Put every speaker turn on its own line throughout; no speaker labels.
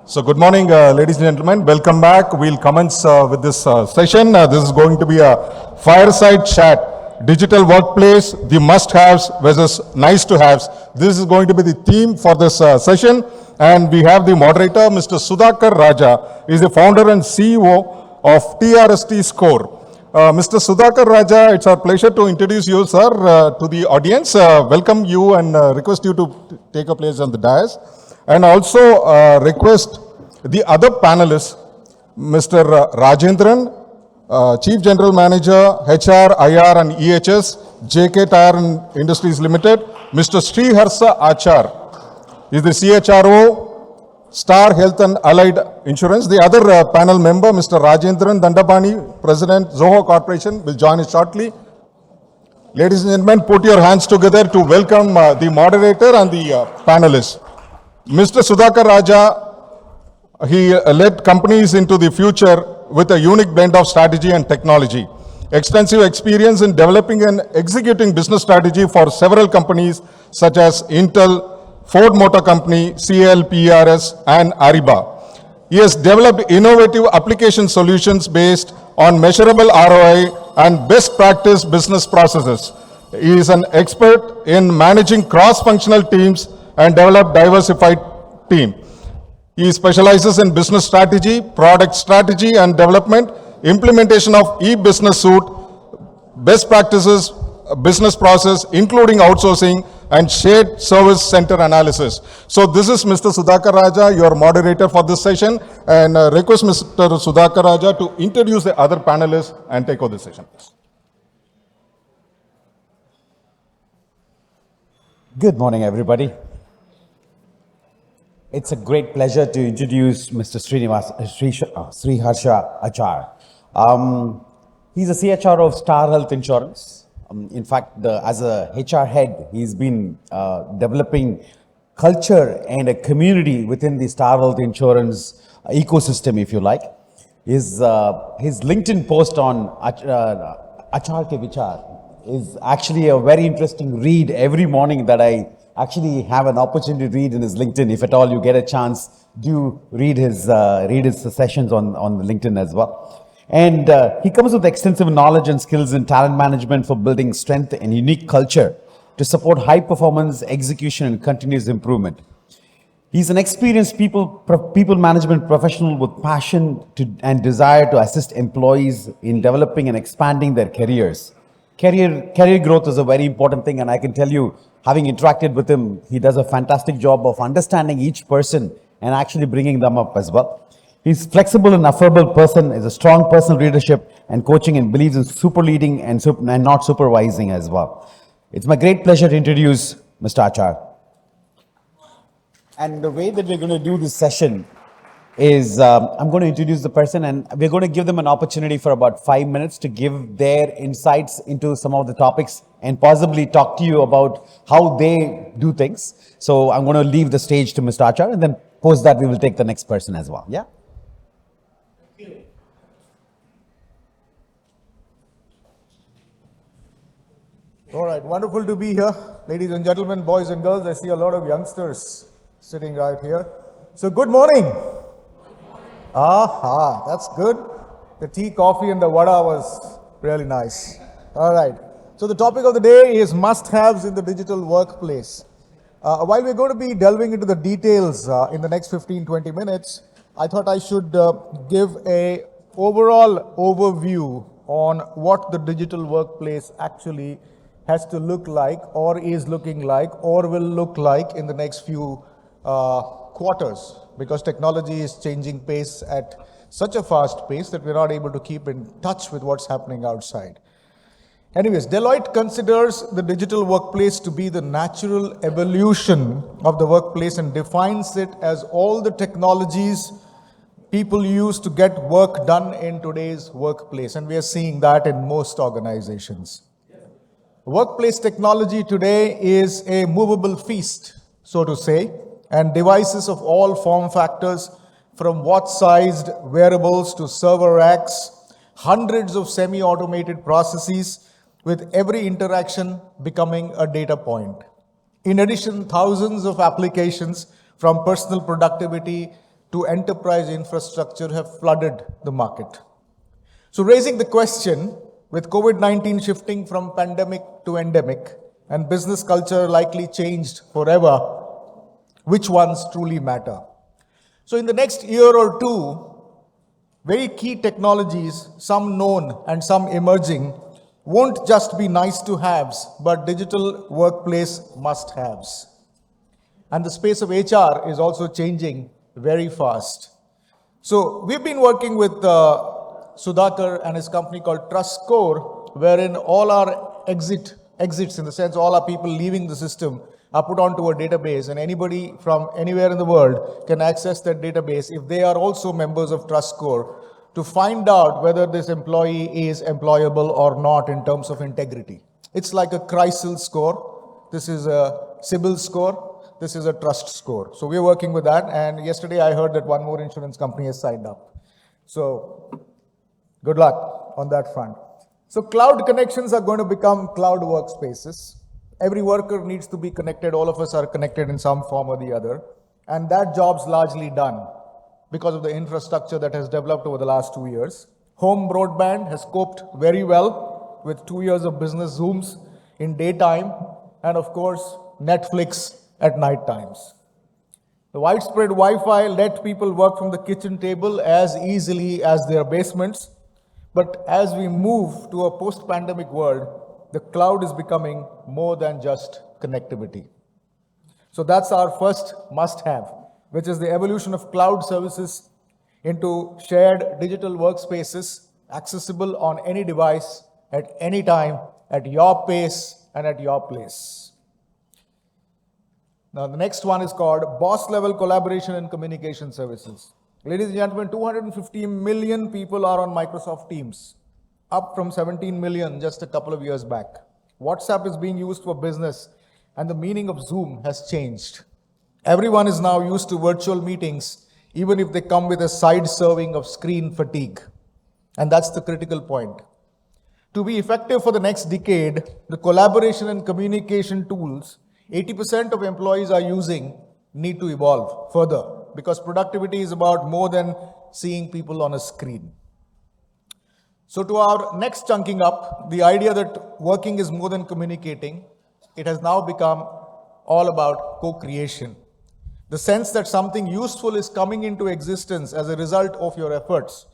So good morning, ladies and gentlemen. Welcome back. We'll commence with this session. This is going to be a fireside chat. Digital workplace, the must-haves versus nice-to-haves. This is going to be the theme for this session. And we have the moderator, Mr. Sudhakar Raja. He is the founder and CEO of TRST Score. Mr. Sudhakar Raja, it's our pleasure to introduce you, sir, to the audience. Welcome you and request you to take a place on the dais. And also request the other panelists, Mr. Rajendran, Chief General Manager, HR, IR and EHS, JK Tire and Industries Limited, Mr. Sriharsha Achar, is the CHRO, Star Health and Allied Insurance. The other panel member, Mr. Rajendran Dandapani, President, Zoho Corporation, will join us shortly. Ladies and gentlemen, put your hands together to welcome the moderator and the panelists. Mr. Sudhakar Raja, he led companies into the future with a unique blend of strategy and technology. Extensive experience in developing and executing business strategy for several companies such as Intel, Ford Motor Company, CLPRS, and Ariba. He has developed innovative application solutions based on measurable ROI and best practice business processes. He is an expert in managing cross-functional teams and develop diversified team. He specializes in business strategy, product strategy and development, implementation of e-business suite, best practices, business process, including outsourcing and shared service center analysis. So this is Mr. Sudhakar Raja, your moderator for this session, and request Mr. Sudhakar Raja to introduce the other panelists and take over the session, please.
Good morning, everybody. It's a great pleasure to introduce Mr. Sriharsha Achar. He's a CHRO of Star Health Insurance. In fact, as a HR head, he's been developing culture and a community within the Star Health Insurance ecosystem, if you like. His LinkedIn post on Achar Ke Vichar is actually a very interesting read every morning that I actually have an opportunity to read in his LinkedIn. If at all you get a chance, do read his sessions on LinkedIn as well. And he comes with extensive knowledge and skills in talent management for building strength and unique culture to support high performance, execution, and continuous improvement. He's an experienced people management professional with passion and desire to assist employees in developing and expanding their careers. Career growth is a very important thing, and I can tell you, having interacted with him, he does a fantastic job of understanding each person and actually bringing them up as well. He's flexible and affable person, is a strong personal leadership and coaching, and believes in super leading and not supervising as well. It's my great pleasure to introduce Mr. Achar. And the way that we're going to do this session is I'm going to introduce the person, and we're going to give them an opportunity for about 5 minutes to give their insights into some of the topics and possibly talk to you about how they do things. So I'm going to leave the stage to Mr. Achar, and then post that we will take the next person as well. Yeah.
All right, wonderful to be here. Ladies and gentlemen, boys and girls, I see a lot of youngsters sitting right here. So good morning. Aha, that's good. The tea, coffee and the vada was really nice. All right. So the topic of the day is must-haves in the digital workplace. While we're going to be delving into the details in the next 15-20 minutes, I thought I should give a overall overview on what the digital workplace actually has to look like, or is looking like, or will look like in the next few quarters, because technology is changing pace at such a fast pace that we're not able to keep in touch with what's happening outside. Anyways, Deloitte considers the digital workplace to be the natural evolution of the workplace and defines it as all the technologies people use to get work done in today's workplace. And we are seeing that in most organizations. Workplace technology today is a movable feast, so to say, and devices of all form factors, from watch-sized wearables to server racks, hundreds of semi-automated processes, with every interaction becoming a data point. In addition, thousands of applications from personal productivity to enterprise infrastructure have flooded the market. So raising the question, with COVID-19 shifting from pandemic to endemic and business culture likely changed forever, which ones truly matter? So in the next year or two, very key technologies, some known and some emerging, won't just be nice to haves, but digital workplace must haves. And the space of HR is also changing very fast. So we've been working with Sudhakar and his company called TrustScore, wherein all our exits in the sense all our people leaving the system are put onto a database, and anybody from anywhere in the world can access that database if they are also members of TrustScore to find out whether this employee is employable or not in terms of integrity. It's like a CRISIL score. This is a CIBIL score. This is a trust score. So we're working with that. And yesterday I heard that one more insurance company has signed up. So good luck on that front. So cloud connections are going to become cloud workspaces. Every worker needs to be connected. All of us are connected in some form or the other. And that job's largely done because of the infrastructure that has developed over the last 2 years. Home broadband has coped very well with 2 years of business Zooms in daytime, and of course, Netflix at night times. The widespread Wi-Fi let people work from the kitchen table as easily as their basements. But as we move to a post-pandemic world, the cloud is becoming more than just connectivity. So that's our first must-have, which is the evolution of cloud services into shared digital workspaces, accessible on any device, at any time, at your pace and at your place. Now, the next one is called boss-level collaboration and communication services. Ladies and gentlemen, 250 million people are on Microsoft Teams, up from 17 million just a couple of years back. WhatsApp is being used for business, and the meaning of Zoom has changed. Everyone is now used to virtual meetings, even if they come with a side serving of screen fatigue. And that's the critical point. To be effective for the next decade, the collaboration and communication tools 80% of employees are using need to evolve further, because productivity is about more than seeing people on a screen. So to our next chunking up, the idea that working is more than communicating, it has now become all about co-creation. The sense that something useful is coming into existence as a result of your efforts,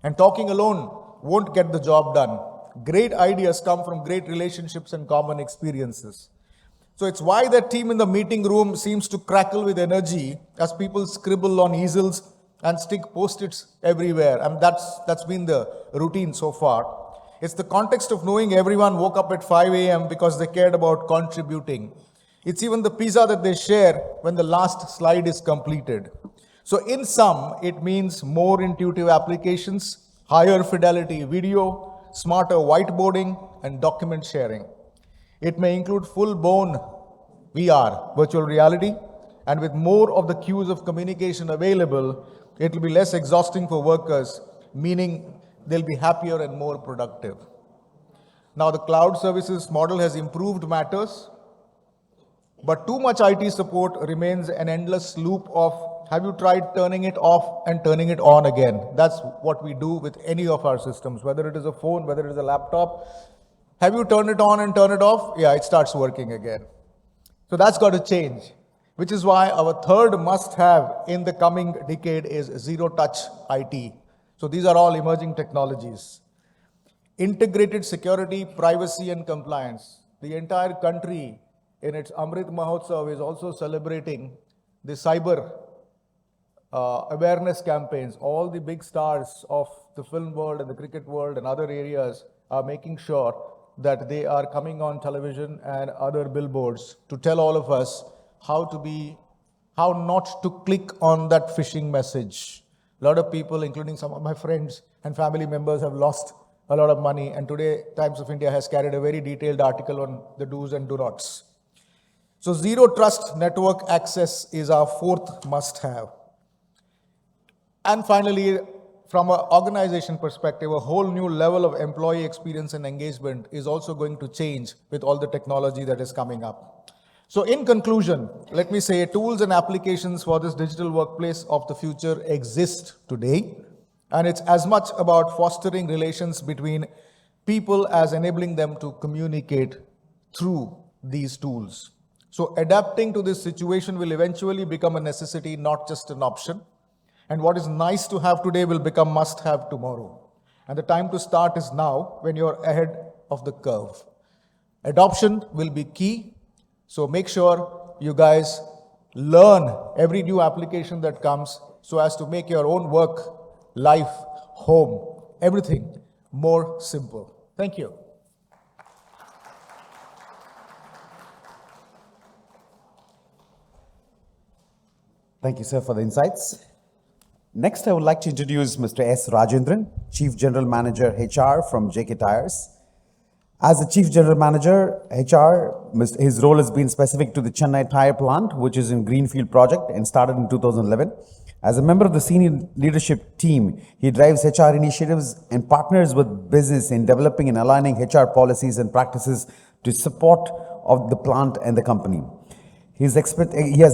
and talking alone won't get the job done. Great ideas come from great relationships and common experiences. So it's why that team in the meeting room seems to crackle with energy as people scribble on easels and stick post-its everywhere. And that's been the routine so far. It's the context of knowing everyone woke up at 5 a.m. because they cared about contributing. It's even the pizza that they share when the last slide is completed. So in sum, it means more intuitive applications, higher fidelity video, smarter whiteboarding, and document sharing. It may include full-blown VR, virtual reality, and with more of the cues of communication available, it will be less exhausting for workers, meaning they'll be happier and more productive. Now, the cloud services model has improved matters, but too much IT support remains an endless loop of have you tried turning it off and turning it on again? That's what we do with any of our systems, whether it is a phone, whether it is a laptop. Have you turned it on and turn it off? Yeah, it starts working again. So that's got to change, which is why our third must-have in the coming decade is zero-touch IT. So these are all emerging technologies. Integrated security, privacy, and compliance. The entire country in its Amrit Mahotsav is also celebrating the cyber awareness campaigns. All the big stars of the film world and the cricket world and other areas are making sure that they are coming on television and other billboards to tell all of us how not to click on that phishing message. A lot of people, including some of my friends and family members, have lost a lot of money, and today Times of India has carried a very detailed article on the do's and do nots. So zero trust network access is our fourth must-have. And finally, from an organization perspective, a whole new level of employee experience and engagement is also going to change with all the technology that is coming up. So in conclusion, let me say tools and applications for this digital workplace of the future exist today. And it's as much about fostering relations between people as enabling them to communicate through these tools. So adapting to this situation will eventually become a necessity, not just an option. And what is nice to have today will become must have tomorrow. And the time to start is now when you're ahead of the curve. Adoption will be key. So make sure you guys learn every new application that comes so as to make your own work, life, home, everything more simple. Thank you.
Thank you, sir, for the insights. Next, I would like to introduce Mr. S. Rajendran, Chief General Manager HR from JK Tires. As the Chief General Manager HR, his role has been specific to the Chennai tire plant, which is in Greenfield project and started in 2011. As a member of the senior leadership team, he drives HR initiatives and partners with business in developing and aligning HR policies and practices to support of the plant and the company. He has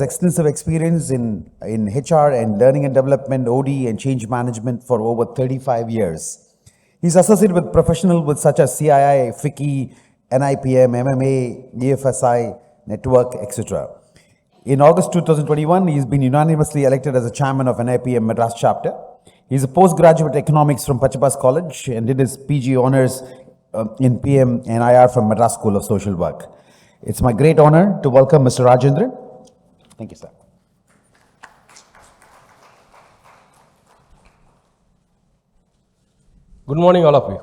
extensive experience in HR and learning and development, OD and change management for over 35 years. He's associated with professionals such as CII, FICCI, NIPM, MMA, EFSI, Network, etc. In August 2021, he's been unanimously elected as a chairman of NIPM Madras chapter. He's a postgraduate economics from Pachabas College and did his PG honors in PM and IR from Madras School of Social Work. It's my great honor to welcome Mr. Rajendran. Thank you, sir.
Good morning, all of you.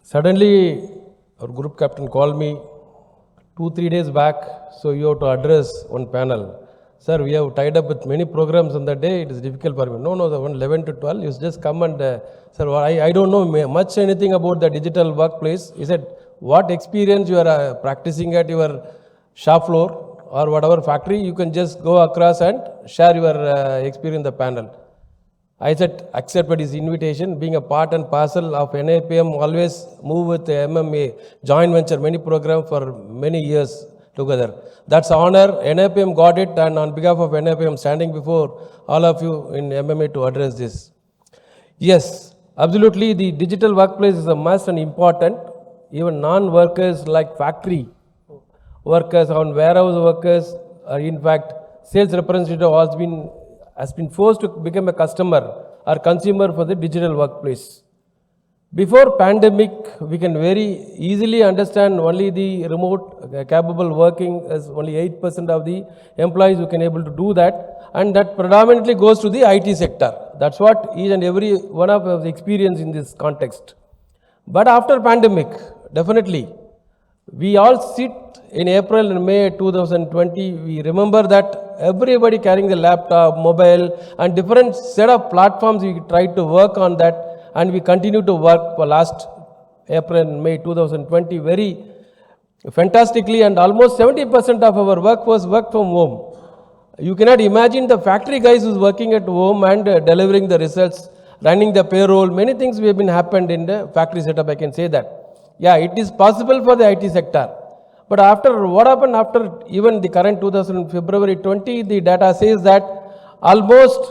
Suddenly, our group captain called me 2-3 days back, so you have to address one panel. Sir, we have tied up with many programs on the day, it is difficult for me. No, the one 11 to 12, you just come and, sir, I don't know much anything about the digital workplace. He said, what experience you are practicing at your shop floor or whatever factory, you can just go across and share your experience in the panel. I said, accepted his invitation, being a part and parcel of NIPM, always move with MMA, joint venture, many programs for many years together. That's honor, NIPM got it, and on behalf of NIPM, standing before all of you in MMA to address this. Yes, absolutely, the digital workplace is a must and important. Even non-workers like factory workers or warehouse workers, in fact, sales representative has been forced to become a customer or consumer for the digital workplace. Before pandemic, we can very easily understand only the remote capable working as only 8% of the employees who can able to do that, and that predominantly goes to the IT sector. That's what each and every one of us experience in this context. But after pandemic, definitely, we all sit in April and May 2020, we remember that everybody carrying the laptop, mobile and different set of platforms, we tried to work on that and we continue to work for last April and May 2020 very fantastically, and almost 70% of our workforce work from home. You cannot imagine the factory guys who's working at home and delivering the results, running the payroll, many things have been happened in the factory setup, I can say that. Yeah, it is possible for the IT sector. But after, what happened after even the current February 20, the data says that almost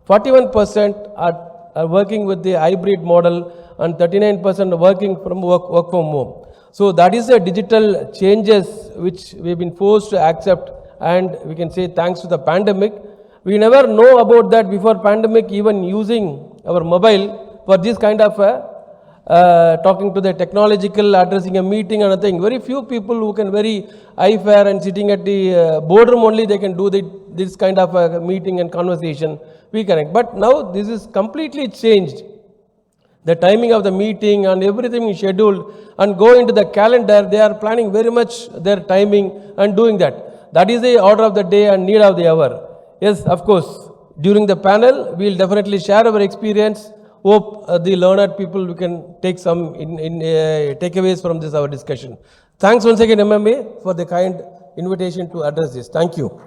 41% are working with the hybrid model and 39% working from work from home. So that is the digital changes which we've been forced to accept, and we can say thanks to the pandemic. We never know about that before pandemic, even using our mobile for this kind of talking to the technological, addressing a meeting and a thing. Very few people who can very fair and sitting at the boardroom only, they can do this kind of a meeting and conversation. We connect. But now this is completely changed. The timing of the meeting and everything is scheduled, and go into the calendar, they are planning very much their timing and doing that. That is the order of the day and need of the hour. Yes, of course, during the panel, we will definitely share our experience. Hope the learned people we can take some takeaways from this our discussion. Thanks once again MMA for the kind invitation to address this. Thank you.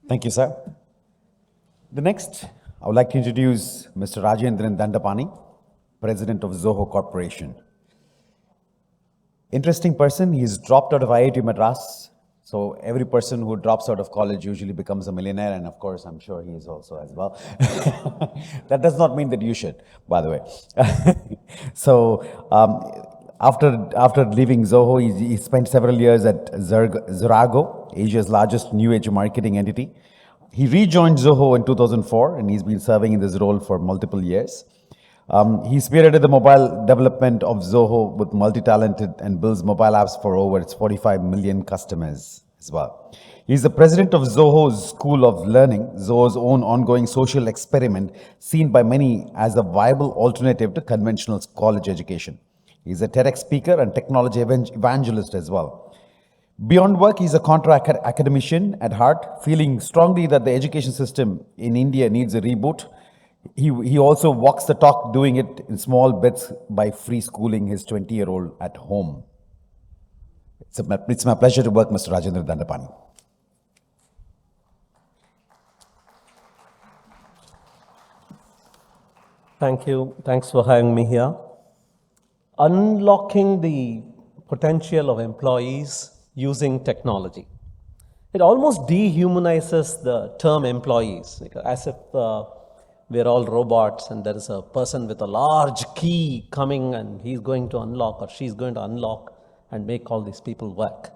Thank you, sir. The next, I would like to introduce Mr. Rajendran Dandapani, president of Zoho Corporation. Interesting person. He's dropped out of IIT Madras. So every person who drops out of college usually becomes a millionaire, and of course, I'm sure he is also as well. That does not mean that you should, by the way. So after leaving Zoho, he spent several years at Zorago, Asia's largest new age marketing entity. He rejoined Zoho in 2004, and he's been serving in this role for multiple years. He spearheaded the mobile development of Zoho with multi-talented and builds mobile apps for over its 45 million customers as well. He's the president of Zoho's School of Learning, Zoho's own ongoing social experiment seen by many as a viable alternative to conventional college education. He's a TEDx speaker and technology evangelist as well. Beyond work, he's a contra academician at heart, feeling strongly that the education system in India needs a reboot. He also walks the talk, doing it in small bits by free schooling his 20-year-old at home. It's my pleasure to work, Mr. Rajendra Dandapani.
Thank you. Thanks for having me here. Unlocking the potential of employees using technology. It almost dehumanizes the term employees, as if we're all robots and there is a person with a large key coming and he's going to unlock or she's going to unlock and make all these people work.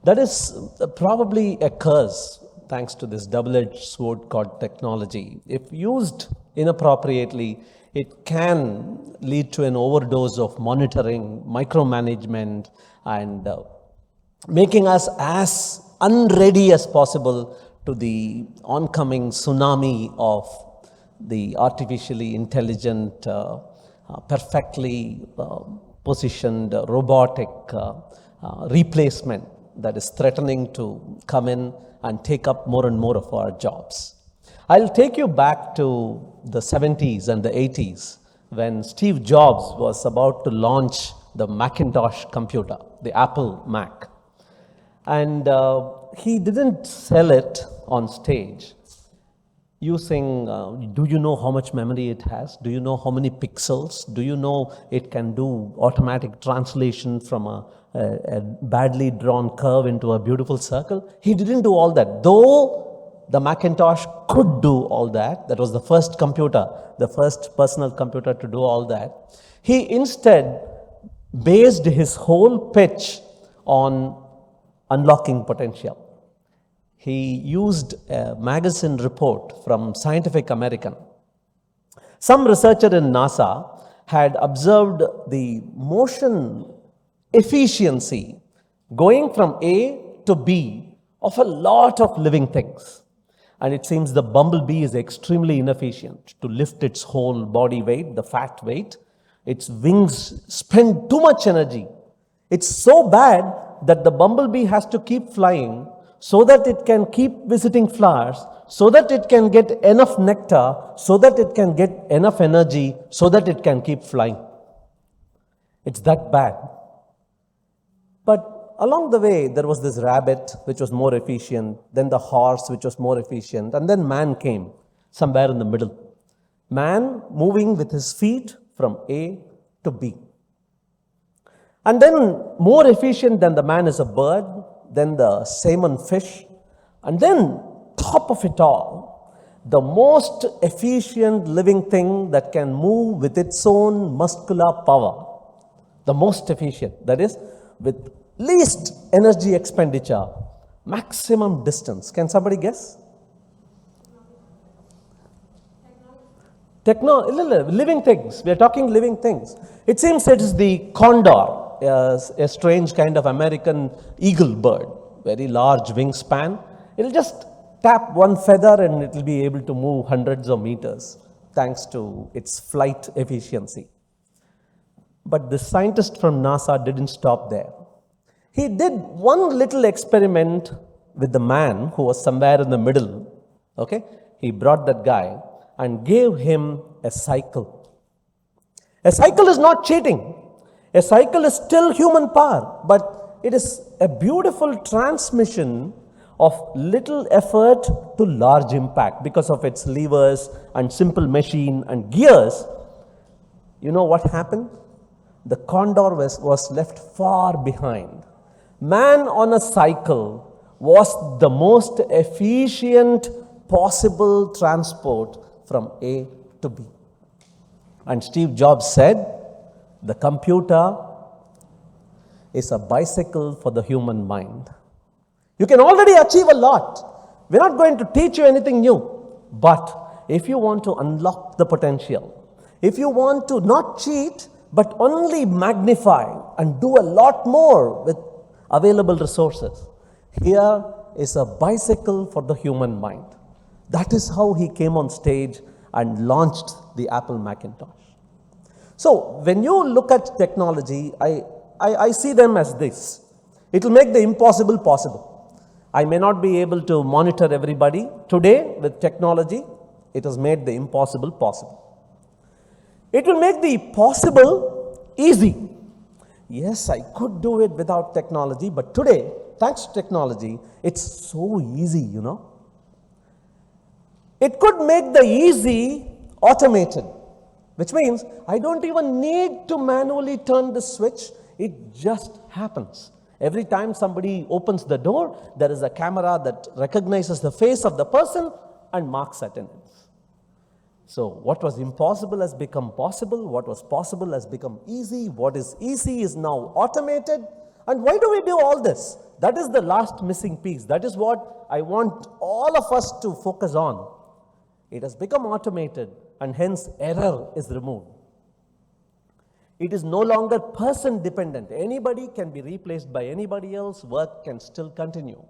That is probably a curse thanks to this double-edged sword called technology. If used inappropriately, it can lead to an overdose of monitoring, micromanagement, and making us as unready as possible to the oncoming tsunami of the artificially intelligent, perfectly positioned robotic replacement that is threatening to come in and take up more and more of our jobs. I'll take you back to the 70s and the 80s when Steve Jobs was about to launch the Macintosh computer, the Apple Mac. And he didn't sell it on stage using, do you know how much memory it has? Do you know how many pixels? Do you know it can do automatic translation from a badly drawn curve into a beautiful circle? He didn't do all that. Though the Macintosh could do all that, that was the first computer, the first personal computer to do all that. He instead based his whole pitch on unlocking potential. He used a magazine report from Scientific American. Some researcher in NASA had observed the motion efficiency going from A to B of a lot of living things. And it seems the bumblebee is extremely inefficient to lift its whole body weight, the fat weight. Its wings spend too much energy. It's so bad that the bumblebee has to keep flying so that it can keep visiting flowers, so that it can get enough nectar, so that it can get enough energy, so that it can keep flying. It's that bad. But along the way, there was this rabbit, which was more efficient, then the horse, which was more efficient, and then man came, somewhere in the middle. Man moving with his feet from A to B. And then more efficient than the man is a bird, then the salmon fish, and then top of it all, the most efficient living thing that can move with its own muscular power, the most efficient, that is with least energy expenditure, maximum distance. Can somebody guess? Living things. We are talking living things. It seems it is the condor, a strange kind of American eagle bird, very large wingspan. It'll just tap one feather and it will be able to move hundreds of meters thanks to its flight efficiency. But the scientist from NASA didn't stop there. He did one little experiment with the man who was somewhere in the middle. Okay? He brought that guy and gave him a cycle. A cycle is not cheating. A cycle is still human power, but it is a beautiful transmission of little effort to large impact because of its levers and simple machine and gears. You know what happened? The condor was left far behind. Man on a cycle was the most efficient possible transport from A to B. And Steve Jobs said, the computer is a bicycle for the human mind. You can already achieve a lot. We're not going to teach you anything new. But if you want to unlock the potential, if you want to not cheat, but only magnify and do a lot more with available resources, here is a bicycle for the human mind. That is how he came on stage and launched the Apple Macintosh. So when you look at technology, I see them as this. It will make the impossible possible. I may not be able to monitor everybody. Today, with technology, it has made the impossible possible. It will make the possible easy. Yes, I could do it without technology, but today, thanks to technology, it's so easy, you know. It could make the easy automated, which means I don't even need to manually turn the switch. It just happens. Every time somebody opens the door, there is a camera that recognizes the face of the person and marks attendance. So what was impossible has become possible. What was possible has become easy. What is easy is now automated. And why do we do all this? That is the last missing piece. That is what I want all of us to focus on. It has become automated, and hence error is removed. It is no longer person dependent. Anybody can be replaced by anybody else. Work can still continue.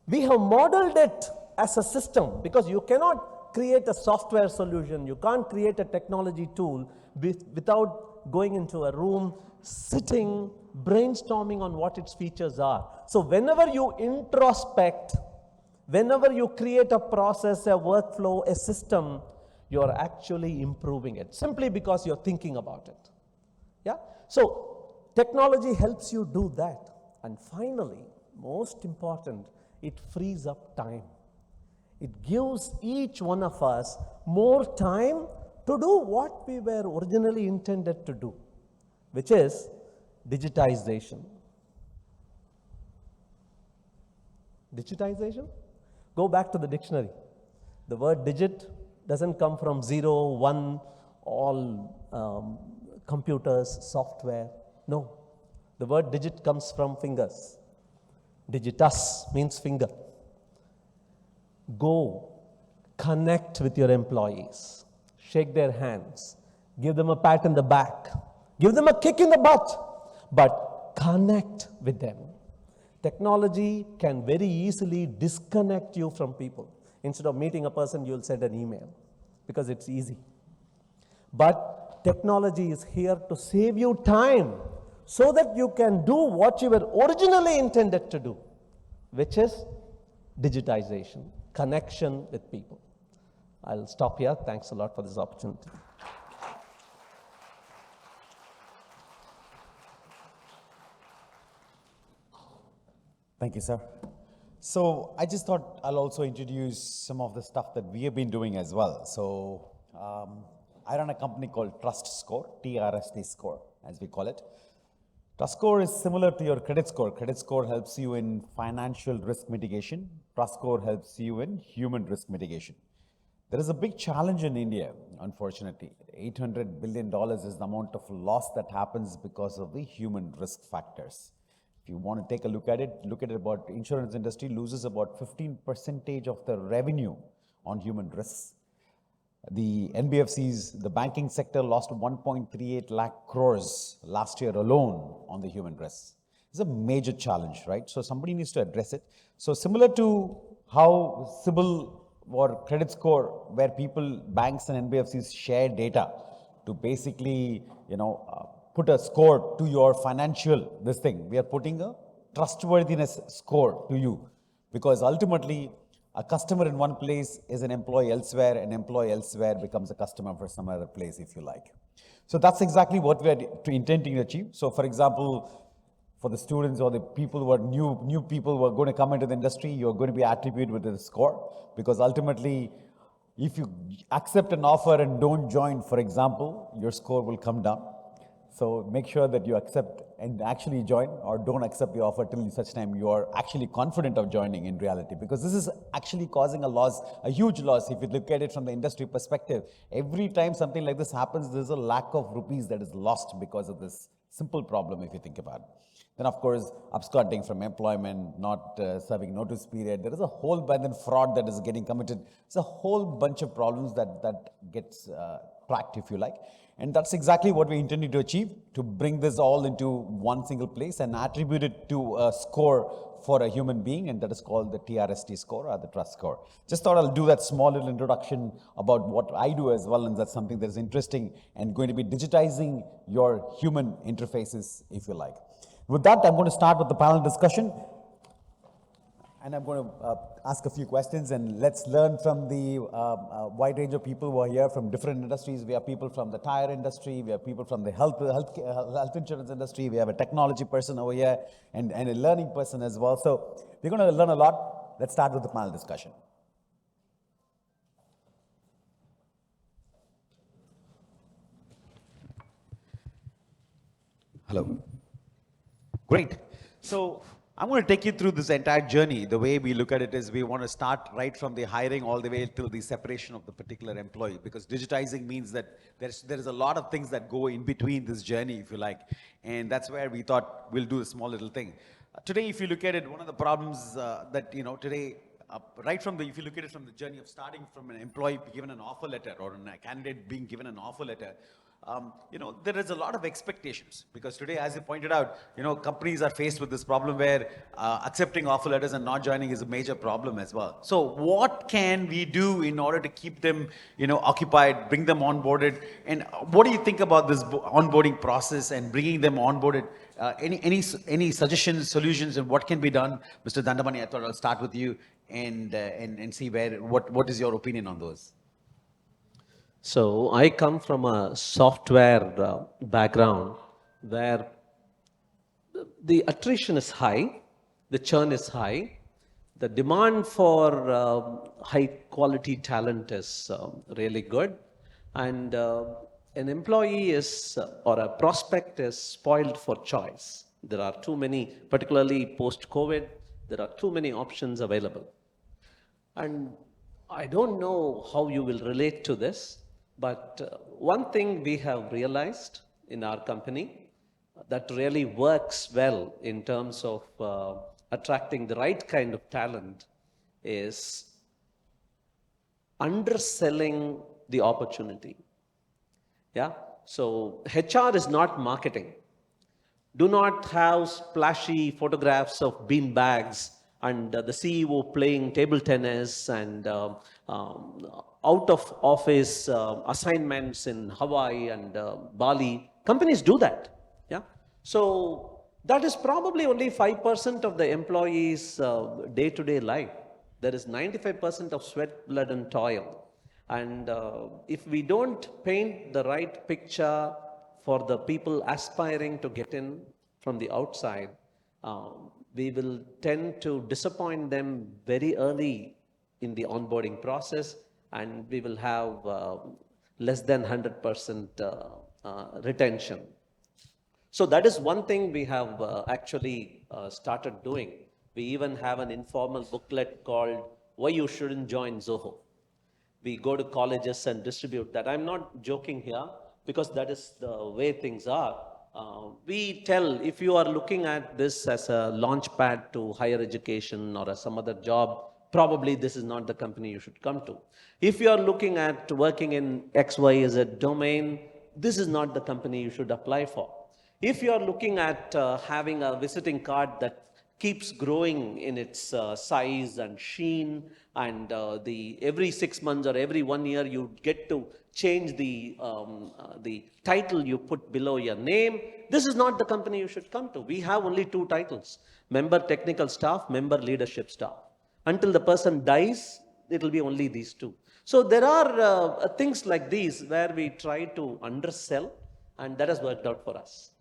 We have modeled it as a system because you cannot create a software solution. You can't create a technology tool without going into a room, sitting, brainstorming on what its features are. So whenever you introspect, whenever you create a process, a workflow, a system, you're actually improving it simply because you're thinking about it. Yeah? So technology helps you do that. And finally, most important, it frees up time. It gives each one of us more time to do what we were originally intended to do, which is digitization. Digitization? Go back to the dictionary. The word digit doesn't come from 0, 1, all computers, software. No. The word digit comes from fingers. Digitus means finger. Go, connect with your employees, shake their hands, give them a pat in the back, give them a kick in the butt, but connect with them. Technology can very easily disconnect you from people. Instead of meeting a person, you'll send an email because it's easy. But technology is here to save you time so that you can do what you were originally intended to do, which is digitization, connection with people. I'll stop here. Thanks a lot for this opportunity.
Thank you, sir. So I just thought I'll also introduce some of the stuff that we have been doing as well. So I run a company called Trust Score, TRST Score, as we call it. Trust Score is similar to your credit score. Credit score helps you in financial risk mitigation. Trust Score helps you in human risk mitigation. There is a big challenge in India, unfortunately. $800 billion is the amount of loss that happens because of the human risk factors. If you want to take a look at it about insurance industry loses about 15% of the revenue on human risks. The NBFCs, the banking sector lost 1.38 lakh crores last year alone on the human risks. It's a major challenge, right? So somebody needs to address it. So similar to how CIBIL or credit score, where people, banks and NBFCs share data to basically, put a score to your financial, this thing. We are putting a trustworthiness score to you because ultimately a customer in one place is an employee elsewhere, an employee elsewhere becomes a customer for some other place, if you like. So that's exactly what we are intending to achieve. So for example, for the students or the people who are new people who are going to come into the industry, you're going to be attributed with a score because ultimately If you accept an offer and don't join, for example, your score will come down. So make sure that you accept and actually join, or don't accept the offer till such time you are actually confident of joining in reality. Because this is actually causing a loss, a huge loss. If you look at it from the industry perspective, every time something like this happens, there's a lack of rupees that is lost because of this simple problem, if you think about it. Then, of course, absconding from employment, not serving notice period. There is a whole bunch of fraud that is getting committed. It's a whole bunch of problems that gets tracked, if you like. And that's exactly what we intended to achieve, to bring this all into one single place and attribute it to a score for a human being, and that is called the TRST score, or the trust score. Just thought I'll do that small little introduction about what I do as well, and that's something that is interesting and going to be digitizing your human interfaces, if you like. With that, I'm going to start with the panel discussion. And I'm going to ask a few questions, and let's learn from the wide range of people who are here from different industries. We have people from the tire industry, we have people from the health insurance industry, we have a technology person over here, and a learning person as well. So we're going to learn a lot. Let's start with the panel discussion.
Hello. Great. So I'm going to take you through this entire journey. The way we look at it is we want to start right from the hiring all the way till the separation of the particular employee, because digitizing means that there is a lot of things that go in between this journey, if you like. And that's where we thought we'll do a small little thing. Today, if you look at it, one of the problems that, today, right from if you look at it from the journey of starting from an employee given an offer letter, or a candidate being given an offer letter, there is a lot of expectations, because today, as you pointed out, companies are faced with this problem where accepting offer letters and not joining is a major problem as well. So what can we do in order to keep them, occupied, bring them onboarded? And what do you think about this onboarding process and bringing them onboarded? Any suggestions, solutions, and what can be done? Mr. Dandamani, I thought I'll start with you and see what is your opinion on those?
So I come from a software background where the attrition is high, the churn is high, the demand for high quality talent is really good, and an employee is or a prospect is spoiled for choice. There are too many, particularly post-COVID, there are too many options available. And I don't know how you will relate to this, but one thing we have realized in our company that really works well in terms of attracting the right kind of talent is underselling the opportunity. Yeah. So HR is not marketing. Do not have splashy photographs of bean bags and the CEO playing table tennis and out of office assignments in Hawaii and Bali. Companies do that. Yeah. So that is probably only 5% of the employees' day-to-day life. There is 95% of sweat, blood, and toil. And if we don't paint the right picture for the people aspiring to get in from the outside, we will tend to disappoint them very early in the onboarding process, and we will have less than 100% retention. So that is one thing we have actually started doing. We even have an informal booklet called Why You Shouldn't Join Zoho. We go to colleges and distribute that. I'm not joking here, because that is the way things are. We tell, if you are looking at this as a launch pad to higher education or as some other job, probably this is not the company you should come to. If you are looking at working in XY as a domain, this is not the company you should apply for. If you are looking at having a visiting card that keeps growing in its size and sheen, and every 6 months or every 1 year you get to change the title you put below your name, this is not the company you should come to. We have only 2 titles: member technical staff, member leadership staff. Until the person dies, it will be only these 2. So there are things like these where we try to undersell, and that has worked out for us.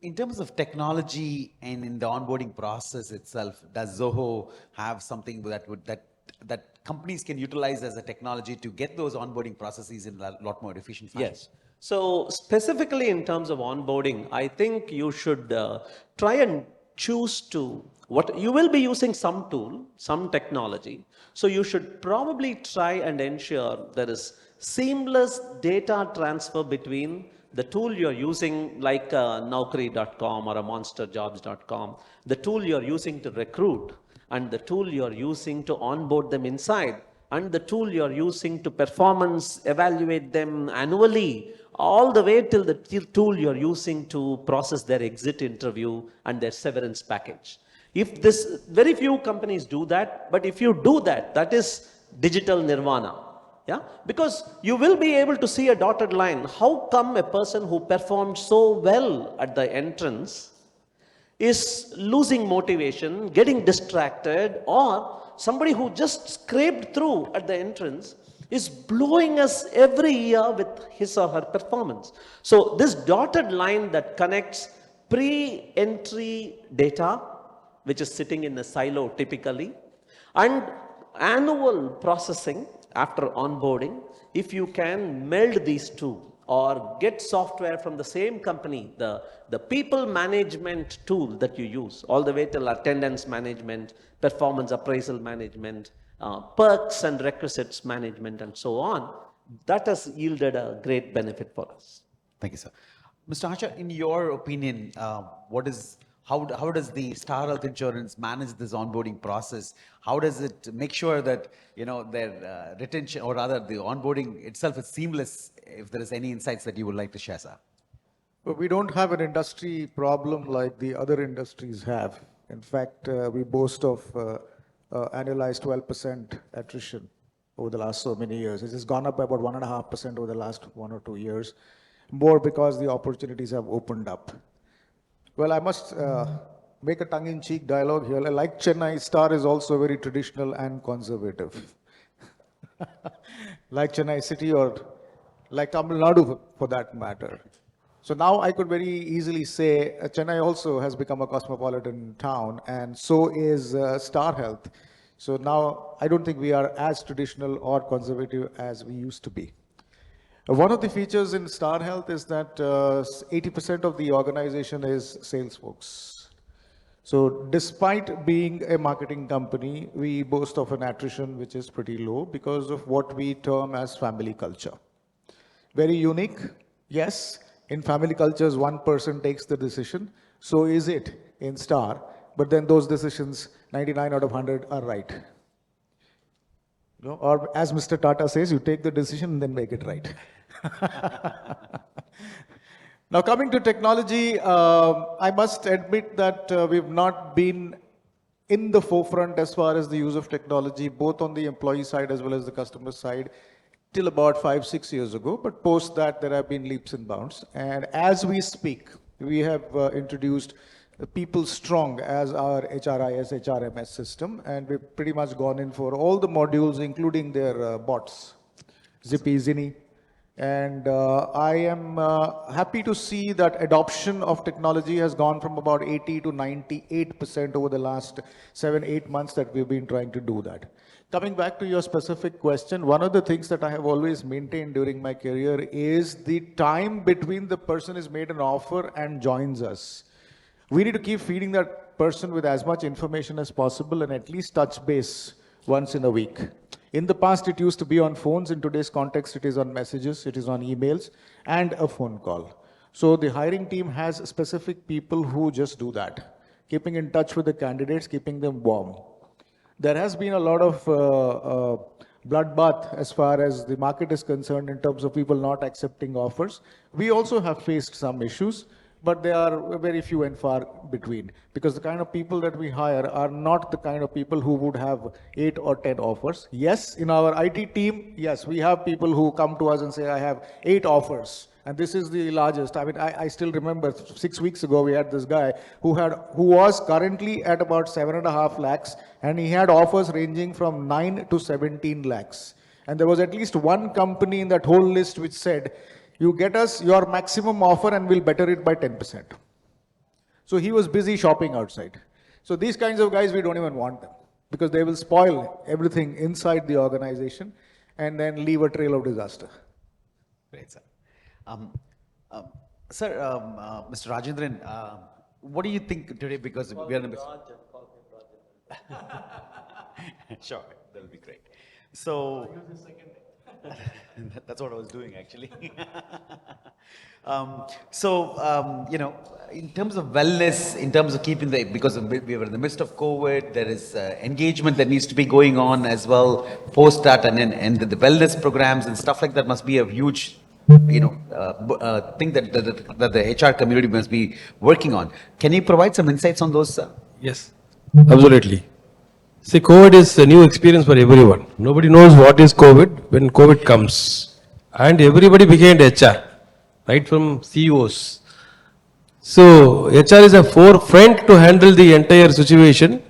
In terms of technology and in the onboarding process itself, does Zoho have something that companies can utilize as a technology to get those onboarding processes in a lot more efficient fashion?
Yes. So specifically in terms of onboarding, I think you should try and choose to what you will be using some tool, some technology. So you should probably try and ensure there is seamless data transfer between the tool you're using like Naukri.com or a monsterjobs.com, the tool you're using to recruit and the tool you're using to onboard them inside and the tool you're using to performance evaluate them annually, all the way till the tool you're using to process their exit interview and their severance package. If this, very few companies do that, but if you do that, that is digital nirvana. Yeah, because you will be able to see a dotted line. How come a person who performed so well at the entrance is losing motivation, getting distracted, or somebody who just scraped through at the entrance is blowing us every year with his or her performance. So this dotted line that connects pre-entry data, which is sitting in a silo typically, and annual processing after onboarding, if you can meld these two or get software from the same company, the people management tool that you use, all the way till attendance management, performance appraisal management, perks and requisites management, and so on, that has yielded a great benefit for us.
Thank you, sir. Mr. Hacha, in your opinion, how does the Star Health Insurance manage this onboarding process? How does it make sure that their retention, or rather the onboarding itself, is seamless? If there is any insights that you would like to share, sir.
But we don't have an industry problem like the other industries have. In fact, we boast of annualized 12% attrition over the last so many years. It has gone up by about 1.5% over the last 1 or 2 years, more because the opportunities have opened up. Well, I must make a tongue-in-cheek dialogue here. Like Chennai, Star is also very traditional and conservative. Like Chennai city or like Tamil Nadu for that matter. So now I could very easily say Chennai also has become a cosmopolitan town, and so is Star Health. So now I don't think we are as traditional or conservative as we used to be. One of the features in Star Health is that 80% of the organization is sales folks. So despite being a marketing company, we boast of an attrition which is pretty low because of what we term as family culture. Very unique, yes. In family cultures, one person takes the decision. So is it in Star. But then those decisions, 99 out of 100 are right. Or as Mr. Tata says, you take the decision and then make it right. Now coming to technology, I must admit that we've not been in the forefront as far as the use of technology, both on the employee side as well as the customer side, till about 5-6 years ago. But post that, there have been leaps and bounds. And as we speak, we have introduced People Strong as our HRIS, HRMS system. And we've pretty much gone in for all the modules, including their bots, Zippy, Zinni. And I am happy to see that adoption of technology has gone from about 80 to 98% over the last 7-8 months that we've been trying to do that. Coming back to your specific question, one of the things that I have always maintained during my career is the time between the person is made an offer and joins us. We need to keep feeding that person with as much information as possible and at least touch base once in a week. In the past, it used to be on phones. In today's context, it is on messages, it is on emails, and a phone call. So the hiring team has specific people who just do that, keeping in touch with the candidates, keeping them warm. There has been a lot of bloodbath as far as the market is concerned in terms of people not accepting offers. We also have faced some issues, but they are very few and far between, because the kind of people that we hire are not the kind of people who would have 8 or 10 offers. Yes, in our IT team, yes, we have people who come to us and say, I have 8 offers. And this is the largest. I mean, I still remember 6 weeks ago, we had this guy who was currently at about 7.5 lakhs, and he had offers ranging from 9 to 17 lakhs. And there was at least one company in that whole list which said, you get us your maximum offer and we'll better it by 10%. So he was busy shopping outside. So these kinds of guys, we don't even want them. because they will spoil everything inside the organization and then leave a trail of disaster.
Great, sir. Sir, Mr. Rajendran, what do you think today? Because we are in the Sure, that'll be great. So, that's what I was doing actually. You know, in terms of wellness, in terms of keeping because we were in the midst of COVID, there is engagement that needs to be going on as well post that, and the wellness programs and stuff like that must be a huge, you know, thing that the HR community must be working on. Can you provide some insights on those, sir?
Yes, absolutely. See, COVID is a new experience for everyone. Nobody knows what is COVID when COVID comes. And everybody became HR, right from CEOs. So, HR is a forefront to handle the entire situation.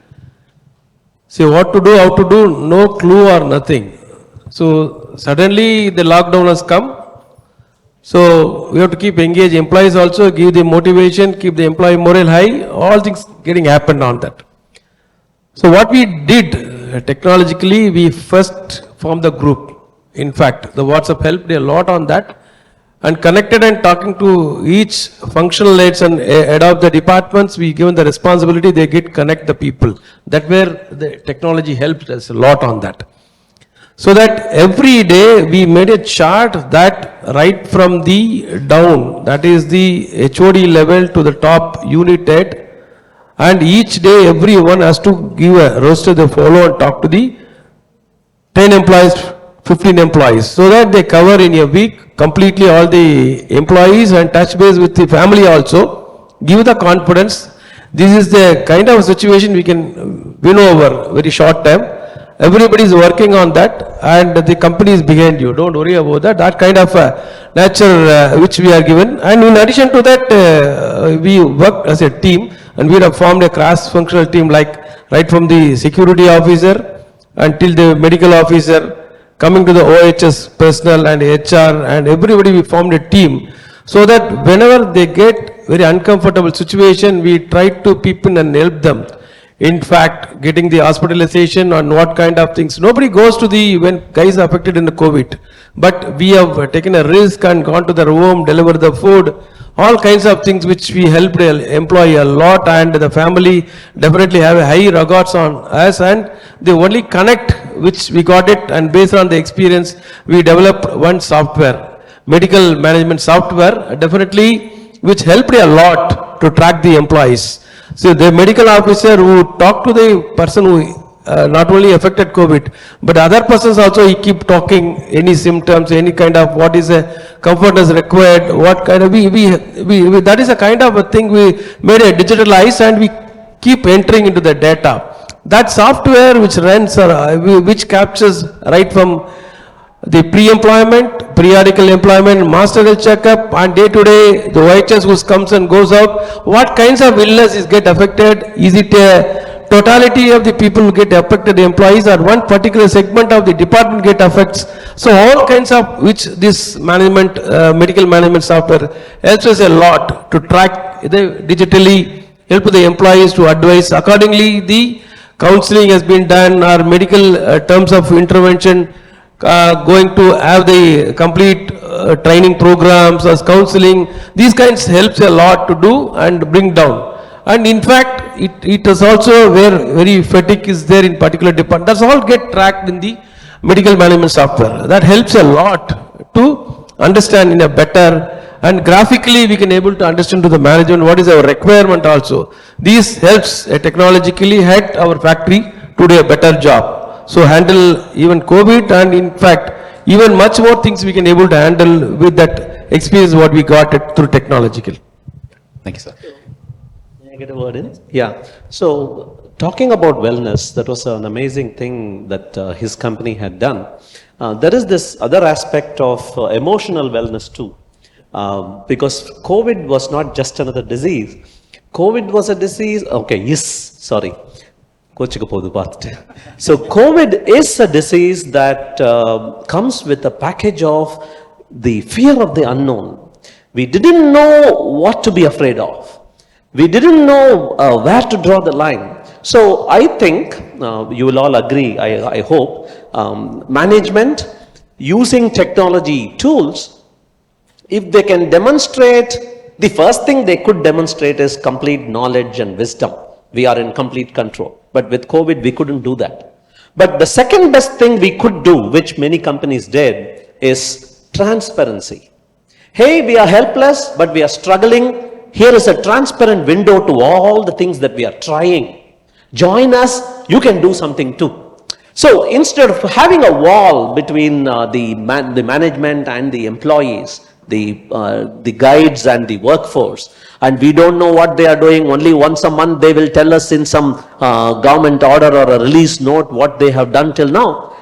See, what to do, how to do, no clue or nothing. So, suddenly the lockdown has come. So, we have to keep engaged employees also, give the motivation, keep the employee morale high, all things getting happened on that. So what we did technologically, we first formed the group. In fact, the WhatsApp helped a lot on that, and connected and talking to each functional heads and head of the departments, we given the responsibility, they connect the people. That where the technology helped us a lot on that. So that every day we made a chart that right from the down, that is the HOD level to the top unit head, and each day everyone has to give a roster, they follow and talk to the 10 employees, 15 employees, so that they cover in a week completely all the employees and touch base with the family also, give the confidence. This is the kind of situation we can win over very short time. Everybody is working on that and the company is behind you. Don't worry about that. That kind of nature which we are given. And in addition to that, we worked as a team and we have formed a cross-functional team, like right from the security officer until the medical officer, coming to the OHS personnel and HR, and everybody we formed a team. So that whenever they get very uncomfortable situation, we try to peep in and help them. In fact, getting the hospitalization on what kind of things. Nobody goes to when guys are affected in the COVID. But we have taken a risk and gone to their home, deliver the food, all kinds of things which we helped the employee a lot, and the family definitely have a high regards on us, and the only connect which we got it, and based on the experience, we developed one software, medical management software, definitely, which helped a lot to track the employees. So the medical officer who talked to the person who not only affected COVID, but other persons also, he keep talking any symptoms, any kind of what is a comfort is required, what kind of, that is a kind of a thing we made a digitalized, and we keep entering into the data. That software which runs, which captures right from the pre-employment, periodical employment, master health checkup, and day-to-day, the OHS who comes and goes out, what kinds of illness is get affected, is it a totality of the people who get affected, the employees, or one particular segment of the department get affects. So all kinds of which this management, medical management software helps us a lot to track digitally, help the employees to advise. Accordingly, the counseling has been done, our medical terms of intervention, going to have the complete training programs as counseling. These kinds helps a lot to do and bring down. And in fact, it is also where very fatigue is there in particular department. That's all get tracked in the medical management software. That helps a lot to understand in a better, and graphically we can able to understand to the management what is our requirement also. This helps technologically help our factory to do a better job. So handle even COVID, and in fact, even much more things we can able to handle with that experience what we got it through technological.
Thank you, sir.
Can I get a word in? Yeah. So talking about wellness, that was an amazing thing that his company had done. There is this other aspect of emotional wellness too. Because COVID was not just another disease. COVID was a disease, sorry. So COVID is a disease that comes with a package of the fear of the unknown. We didn't know what to be afraid of. We didn't know where to draw the line. So I think you will all agree, I hope, management using technology tools, if they can demonstrate, the first thing they could demonstrate is complete knowledge and wisdom. We are in complete control. But with COVID, we couldn't do that. But the second best thing we could do, which many companies did, is transparency. Hey, we are helpless, but we are struggling. Here is a transparent window to all the things that we are trying. Join us, you can do something too. So instead of having a wall between the management and the employees, the guides and the workforce, and we don't know what they are doing, only once a month they will tell us in some government order or a release note what they have done till now.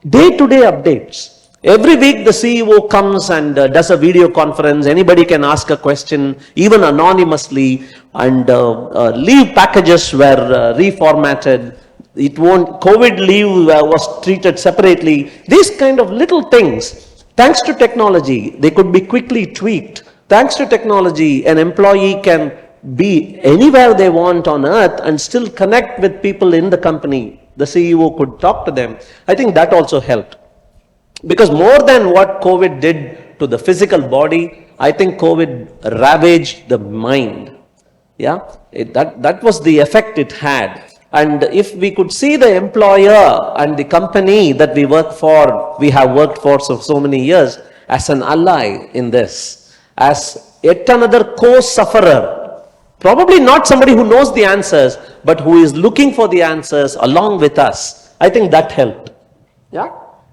Day-to-day updates. Every week the CEO comes and does a video conference, anybody can ask a question, even anonymously, and leave packages were reformatted. It won't, COVID leave was treated separately. These kind of little things, thanks to technology, they could be quickly tweaked. Thanks to technology, an employee can be anywhere they want on earth and still connect with people in the company. The CEO could talk to them. I think that also helped. Because more than what COVID did to the physical body, I think COVID ravaged the mind. Yeah, that was the effect it had. And if we could see the employer and the company that we work for, we have worked for so many years, as an ally in this, as yet another co-sufferer, probably not somebody who knows the answers, but who is looking for the answers along with us. I think that helped. Yeah.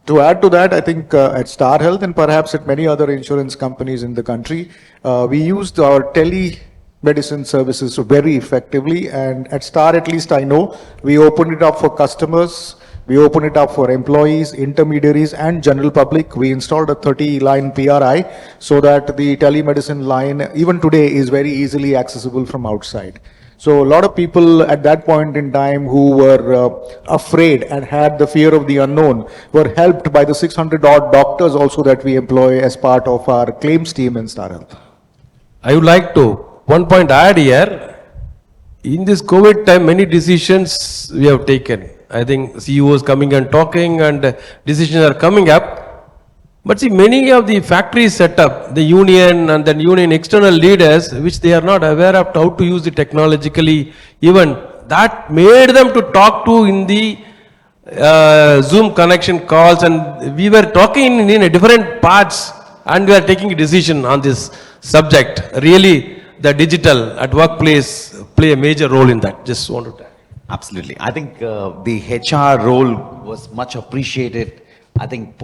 To add to that, I think at Star Health and perhaps at many other insurance companies in the country, we used our telemedicine services very effectively. And at Star, at least I know, we opened it up for customers, we opened it up for employees, intermediaries, and general public. We installed a 30-line PRI so that the telemedicine line, even today, is very easily accessible from outside. So a lot of people at that point in time who were afraid and had the fear of the unknown were helped by the 600 odd doctors also that we employ as part of our claims team in Star Health.
I would like to, one point add here, in this COVID time, many decisions we have taken. I think CEOs coming and talking and decisions are coming up. But see, many of the factories set up, the union and then union external leaders, which they are not aware of how to use it technologically, even that made them to talk to in the Zoom connection calls, and we were talking in a different parts and we are taking a decision on this subject. Really, the digital at workplace play a major role in that. Just wanted to.
Absolutely. I think the HR role was much appreciated. I think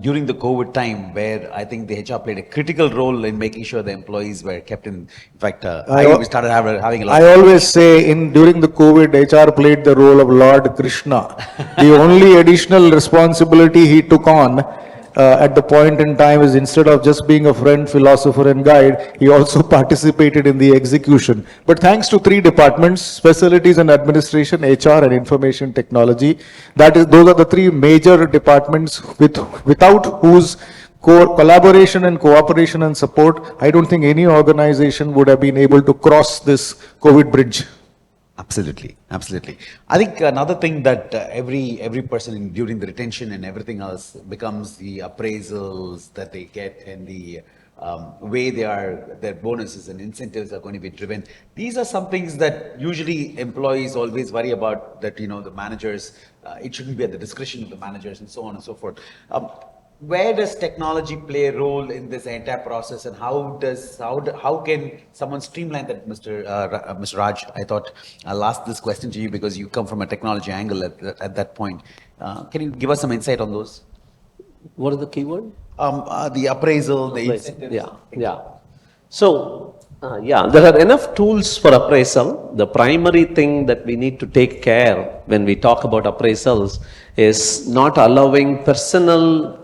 during the COVID time, where I think the HR played a critical role in making sure the employees were kept in fact, we started having a lot.
I always say during the COVID, HR played the role of Lord Krishna. The only additional responsibility he took on at the point in time is, instead of just being a friend, philosopher and guide, he also participated in the execution. But thanks to three departments, facilities and administration, HR and information technology, those are the three major departments without whose collaboration and cooperation and support, I don't think any organization would have been able to cross this COVID bridge.
Absolutely, absolutely. I think another thing that every person during the retention and everything else becomes the appraisals that they get and the way their bonuses and incentives are going to be driven. These are some things that usually employees always worry about, that, the managers, it shouldn't be at the discretion of the managers and so on and so forth. Where does technology play a role in this entire process, and how can someone streamline that, Mr. Raj? I thought I'll ask this question to you because you come from a technology angle at that point. Can you give us some insight on those?
What are the keyword?
The appraisal, the incentives.
Yeah. So, there are enough tools for appraisal. The primary thing that we need to take care when we talk about appraisals is not allowing personal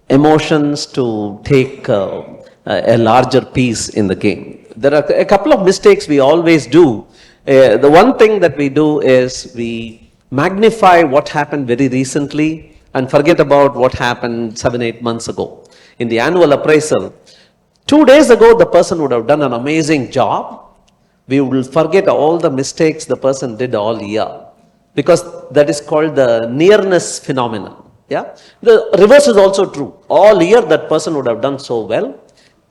emotions to take a larger piece in the game. There are a couple of mistakes we always do. The one thing that we do is we magnify what happened very recently and forget about what happened 7-8 months ago. In the annual appraisal, 2 days ago, the person would have done an amazing job, We will forget all the mistakes the person did all year, because that is called the nearness phenomenon. Yeah, the reverse is also true. All year that person would have done so well.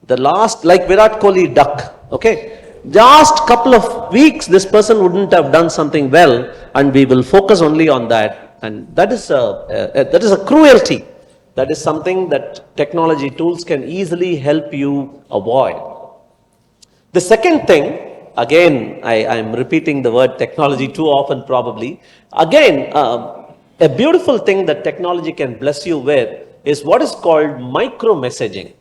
The last, like Virat Kohli duck, okay, last couple of weeks this person wouldn't have done something well, and we will focus only on that, and that is a cruelty. That is something that technology tools can easily help you avoid. The second thing, again, I am repeating the word technology too often probably. Again, a beautiful thing that technology can bless you with is what is called micro messaging.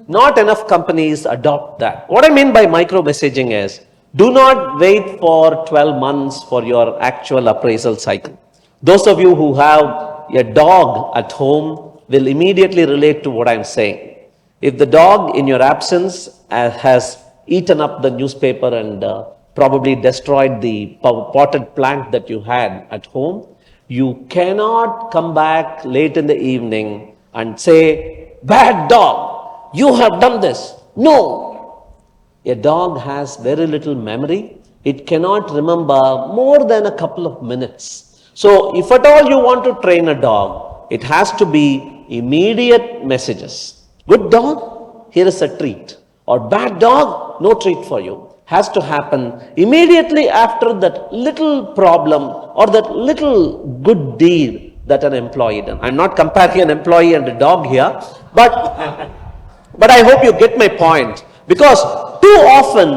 Not enough companies adopt that. What I mean by micro messaging is, do not wait for 12 months for your actual appraisal cycle. Those of you who have a dog at home will immediately relate to what I'm saying. If the dog in your absence has eaten up the newspaper and probably destroyed the potted plant that you had at home, you cannot come back late in the evening and say, "Bad dog, you have done this." No. A dog has very little memory. It cannot remember more than a couple of minutes. So if at all you want to train a dog, it has to be immediate messages. Good dog, here is a treat. Or bad dog, no treat for you. Has to happen immediately after that little problem or that little good deed that an employee done. I'm not comparing an employee and a dog here, but I hope you get my point. Because too often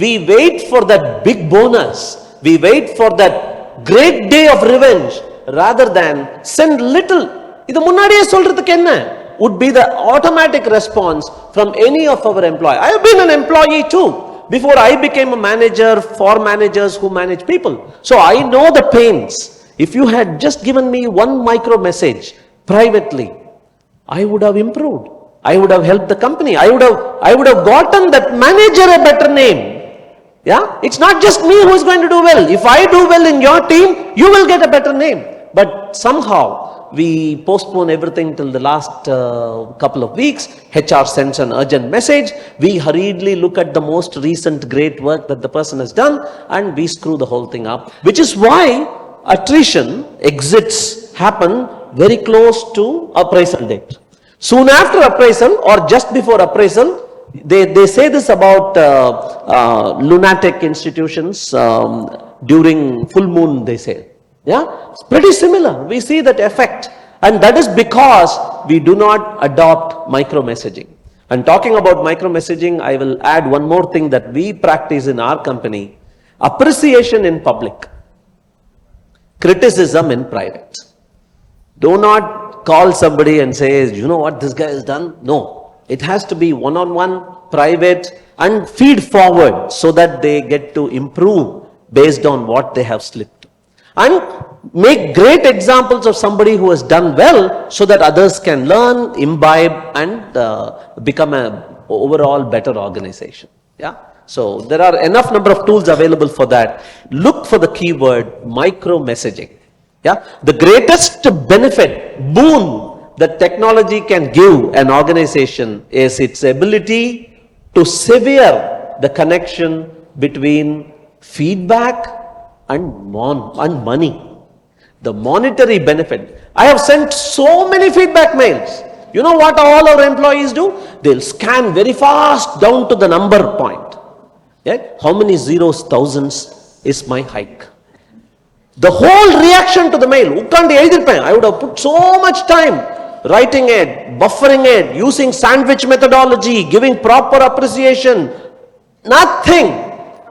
we wait for that big bonus. We wait for that great day of revenge rather than send little. இது முன்னாடியே சொல்றதுக்கு என்ன would be the automatic response from any of our employees. I have been an employee too before I became a manager for managers who manage people. So I know the pains. If you had just given me one micro message privately, I would have improved. I would have helped the company. I would have gotten that manager a better name. Yeah, it's not just me who is going to do well. If I do well in your team, you will get a better name. But somehow we postpone everything till the last couple of weeks. HR sends an urgent message. We hurriedly look at the most recent great work that the person has done and we screw the whole thing up. Which is why attrition, exits happen very close to appraisal date. Soon after appraisal or just before appraisal, they say this about lunatic institutions during full moon, they say. Yeah, it's pretty similar. We see that effect, and that is because we do not adopt micro messaging. And talking about micro messaging, I will add one more thing that we practice in our company: appreciation in public, criticism in private. Do not call somebody and say, "You know what this guy has done?" No, it has to be one-on-one, private, and feed forward so that they get to improve based on what they have slipped. And make great examples of somebody who has done well so that others can learn, imbibe, and become an overall better organization. Yeah. So there are enough number of tools available for that. Look for the keyword micro messaging. Yeah. The greatest benefit, boon that technology can give an organization is its ability to sever the connection between feedback and money. The monetary benefit. I have sent so many feedback mails. You know what all our employees do? They'll scan very fast down to the number point. Yeah? How many zeros, thousands is my hike? The whole reaction to the mail. I would have put so much time writing it, buffering it, using sandwich methodology, giving proper appreciation. Nothing.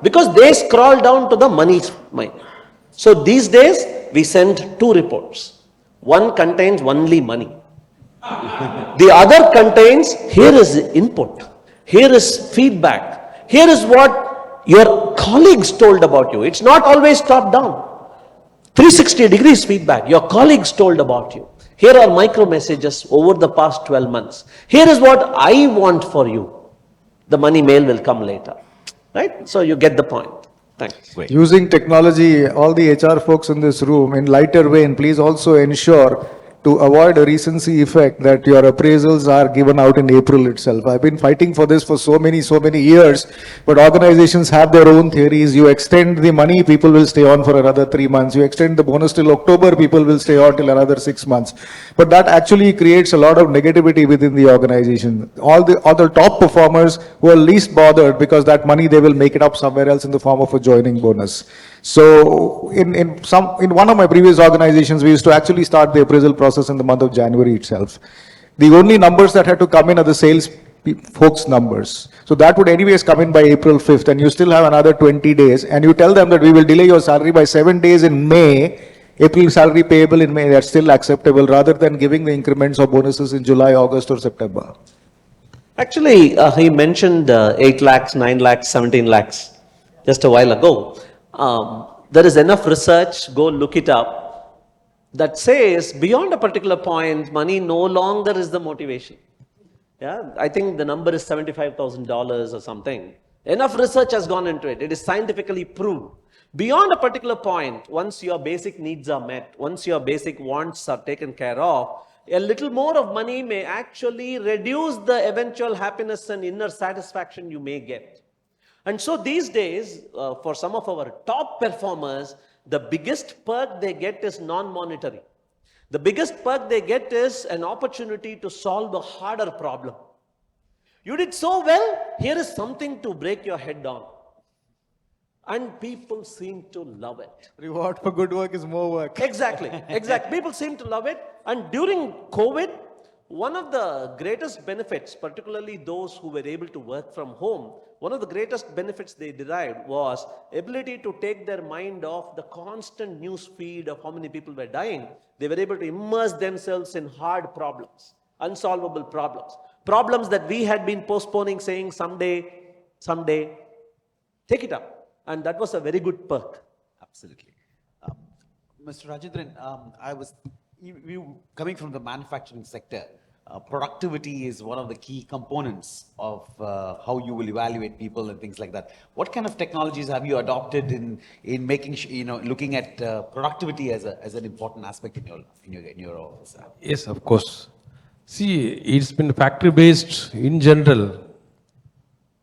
Because they scroll down to the money mind. So these days we send 2 reports. One contains only money. The other contains, here is input, here is feedback, here is what your colleagues told about you. It's not always top down. 360 degrees feedback, your colleagues told about you. Here are micro messages over the past 12 months. Here is what I want for you. The money mail will come later. Right? So you get the point. Thanks.
Using technology, all the HR folks in this room, in lighter vein, please also ensure to avoid a recency effect that your appraisals are given out in April itself. I've been fighting for this for so many years, but organizations have their own theories. You extend the money, people will stay on for another 3 months. You extend the bonus till October, people will stay on till another 6 months. But that actually creates a lot of negativity within the organization. All the top performers who are least bothered, because that money they will make it up somewhere else in the form of a joining bonus. So in one of my previous organizations, we used to actually start the appraisal process in the month of January itself. The only numbers that had to come in are the sales folks' numbers. So that would anyways come in by April 5th, and you still have another 20 days, and you tell them that we will delay your salary by 7 days in May. April salary payable in May, that's still acceptable, rather than giving the increments or bonuses in July, August or September.
Actually, he mentioned 8 lakhs, 9 lakhs, 17 lakhs just a while ago. There is enough research, go look it up, that says beyond a particular point, money no longer is the motivation. Yeah, I think the number is $75,000 or something. Enough research has gone into it. It is scientifically proved. Beyond a particular point, once your basic needs are met, once your basic wants are taken care of, a little more of money may actually reduce the eventual happiness and inner satisfaction you may get. And so these days, for some of our top performers, the biggest perk they get is non-monetary. The biggest perk they get is an opportunity to solve a harder problem. You did so well, here is something to break your head on. And people seem to love it.
Reward for good work is more work.
Exactly, exactly. People seem to love it. And during COVID, one of the greatest benefits, particularly those who were able to work from home, one of the greatest benefits they derived was ability to take their mind off the constant news feed of how many people were dying. They were able to immerse themselves in hard problems, unsolvable problems, problems that we had been postponing, saying someday, take it up. And that was a very good perk.
Absolutely. Mr. Rajendran, you coming from the manufacturing sector, productivity is one of the key components of how you will evaluate people and things like that. What kind of technologies have you adopted in making looking at productivity as an important aspect in your office?
Yes, of course. See, it's been factory based in general.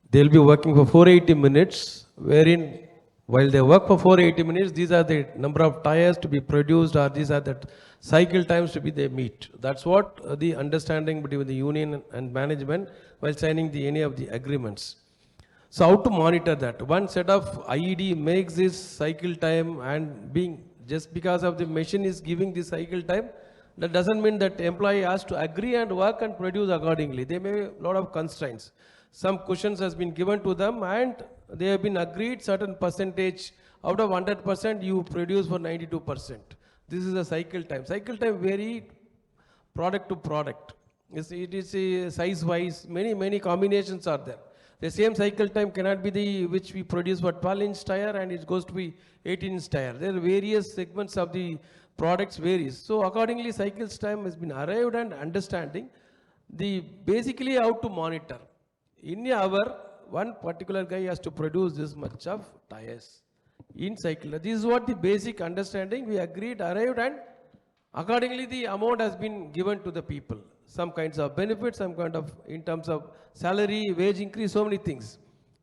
They'll be working for 480 minutes, wherein while they work for 480 minutes, these are the number of tires to be produced, or these are the cycle times to be they meet. That's what the understanding between the union and management while signing any of the agreements. So how to monitor that? One set of IED makes this cycle time, and being just because of the machine is giving the cycle time, that doesn't mean that employee has to agree and work and produce accordingly. There may be a lot of constraints. Some cushions has been given to them, and they have been agreed certain percentage out of 100% you produce for 92%. This is a cycle time. Cycle time vary product to product. It is size wise, many combinations are there. The same cycle time cannot be which we produce for 12-inch tire and it goes to be 18-inch tire. There are various segments of the products varies. So accordingly cycles time has been arrived and understanding the basically how to monitor. In an hour, one particular guy has to produce this much of tires in cycle. This is what the basic understanding we agreed, arrived, and accordingly the amount has been given to the people. Some kinds of benefits, some kind of in terms of salary, wage increase, so many things.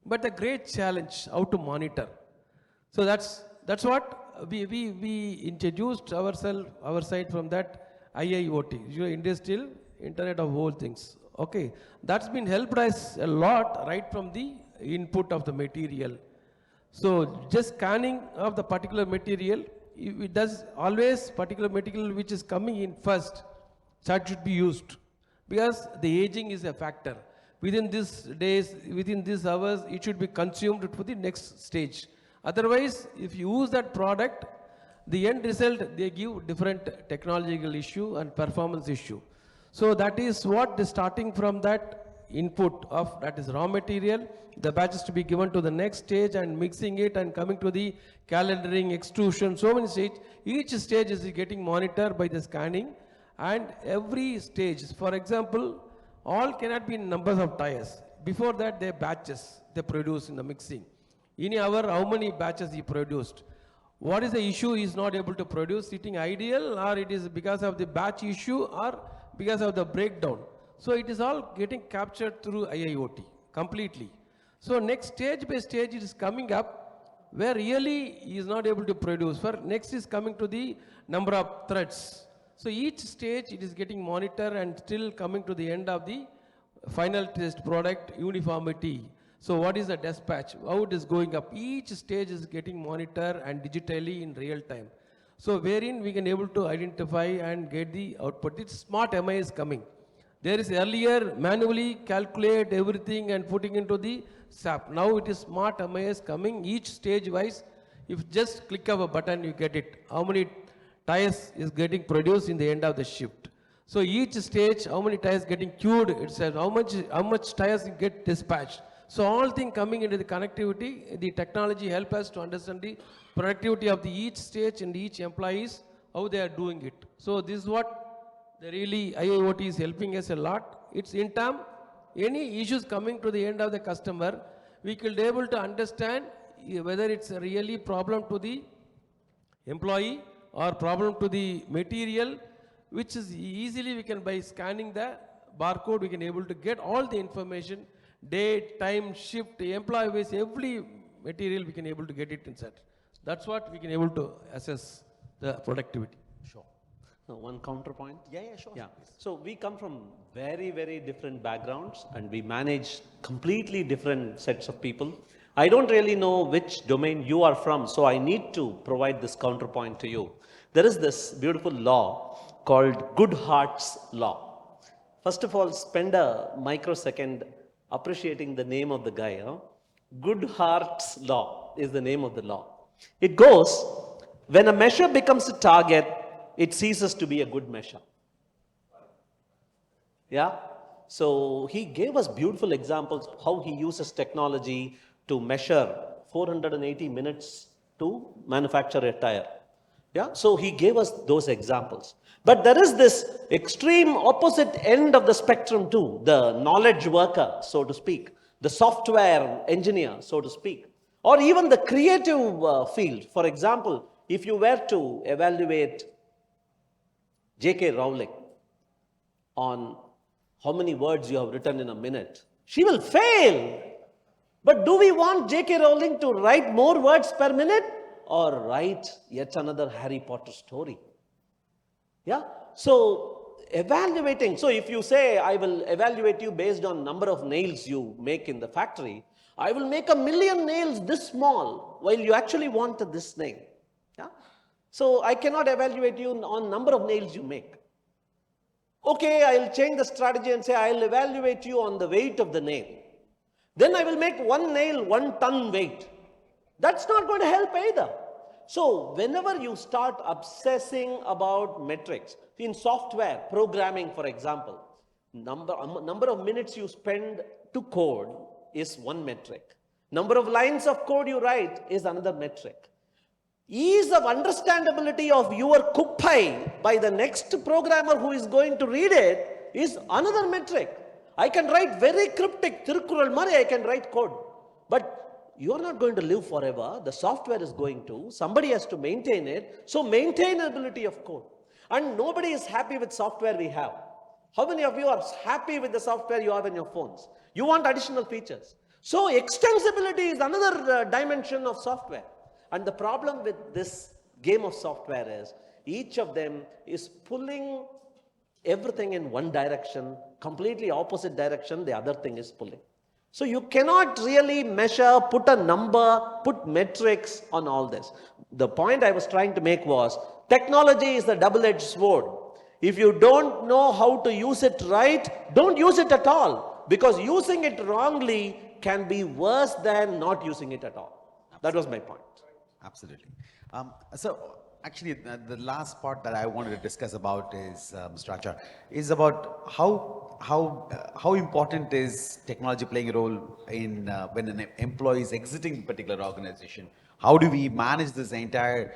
But the great challenge, how to monitor. So that's what we introduced our side from that IIoT, Industrial Internet of Whole Things. Okay, that's been helped us a lot right from the input of the material. So just scanning of the particular material, it does always particular material which is coming in first, that should be used because the aging is a factor. Within these days, within these hours, it should be consumed for the next stage. Otherwise, if you use that product, the end result, they give different technological issue and performance issue. So that is what is starting from that input of that is raw material, the batches to be given to the next stage and mixing it and coming to the calendaring, extrusion, so many stages. Each stage is getting monitored by the scanning and every stage, for example, all cannot be in numbers of tires. Before that, they batches, they produce in the mixing. In an hour, how many batches he produced? what is the issue he is not able to produce sitting ideal, or it is because of the batch issue, or because of the breakdown. So it is all getting captured through IIoT completely. So next stage by stage it is coming up where really he is not able to produce. For next is coming to the number of threads. So each stage it is getting monitored and still coming to the end of the final test product uniformity. So what is the dispatch, how it is going up, each stage is getting monitored and digitally in real time. So wherein we can able to identify and get the output. It's smart MI is coming. There is earlier manually calculate everything and putting into the SAP. Now it is smart MIS coming each stage wise. If just click of a button you get it. How many tires is getting produced in the end of the shift. So each stage, how many tires getting queued, it says how much tires get dispatched. So all thing coming into the connectivity, the technology help us to understand the productivity of the each stage and each employees, how they are doing it. So this is what the really IIoT is helping us a lot. It's in term, any issues coming to the end of the customer, we could be able to understand whether it's a really problem to the employee or problem to the material, which is easily we can by scanning the barcode, we can able to get all the information, date, time, shift, employee base, every material we can able to get it inside. That's what we can able to assess the productivity.
Sure.
No, one counterpoint.
Yeah, sure.
Yeah. So we come from very, very different backgrounds and we manage completely different sets of people. I don't really know which domain you are from, so I need to provide this counterpoint to you. There is this beautiful law called Goodhart's Law. First of all, spend a microsecond appreciating the name of the guy. Goodhart's Law is the name of the law. It goes, when a measure becomes a target, it ceases to be a good measure. Yeah? So he gave us beautiful examples of how he uses technology to measure 480 minutes to manufacture a tire. Yeah? So he gave us those examples. But there is this extreme opposite end of the spectrum too, the knowledge worker, so to speak, the software engineer, so to speak, or even the creative field. For example, if you were to evaluate J.K. Rowling on how many words you have written in a minute, she will fail. But do we want J.K. Rowling to write more words per minute or write yet another Harry Potter story? Yeah? So evaluating, so if you say I will evaluate you based on number of nails you make in the factory, I will make 1,000,000 nails this small while you actually want this nail. Yeah? So I cannot evaluate you on number of nails you make. Okay, I'll change the strategy and say I'll evaluate you on the weight of the nail. Then I will make one nail 1 ton weight. That's not going to help either. So whenever you start obsessing about metrics, in software, programming for example, number of minutes you spend to code is one metric. Number of lines of code you write is another metric. Ease of understandability of your kuppai by the next programmer who is going to read it is another metric. I can write very cryptic, Tirukkural Mari, I can write code. But you are not going to live forever. The software is going to. Somebody has to maintain it. So maintainability of code. And nobody is happy with software we have. How many of you are happy with the software you have in your phones? You want additional features. So extensibility is another dimension of software. And the problem with this game of software is each of them is pulling everything in one direction, completely opposite direction the other thing is pulling. So you cannot really measure, put a number, put metrics on all this. The point I was trying to make was technology is a double-edged sword. If you don't know how to use it right, don't use it at all, because using it wrongly can be worse than not using it at all. That was my point.
Absolutely. So actually, the last part that I wanted to discuss about is, Mr. Achar, is about how important is technology playing a role in when an employee is exiting a particular organization? How do we manage this entire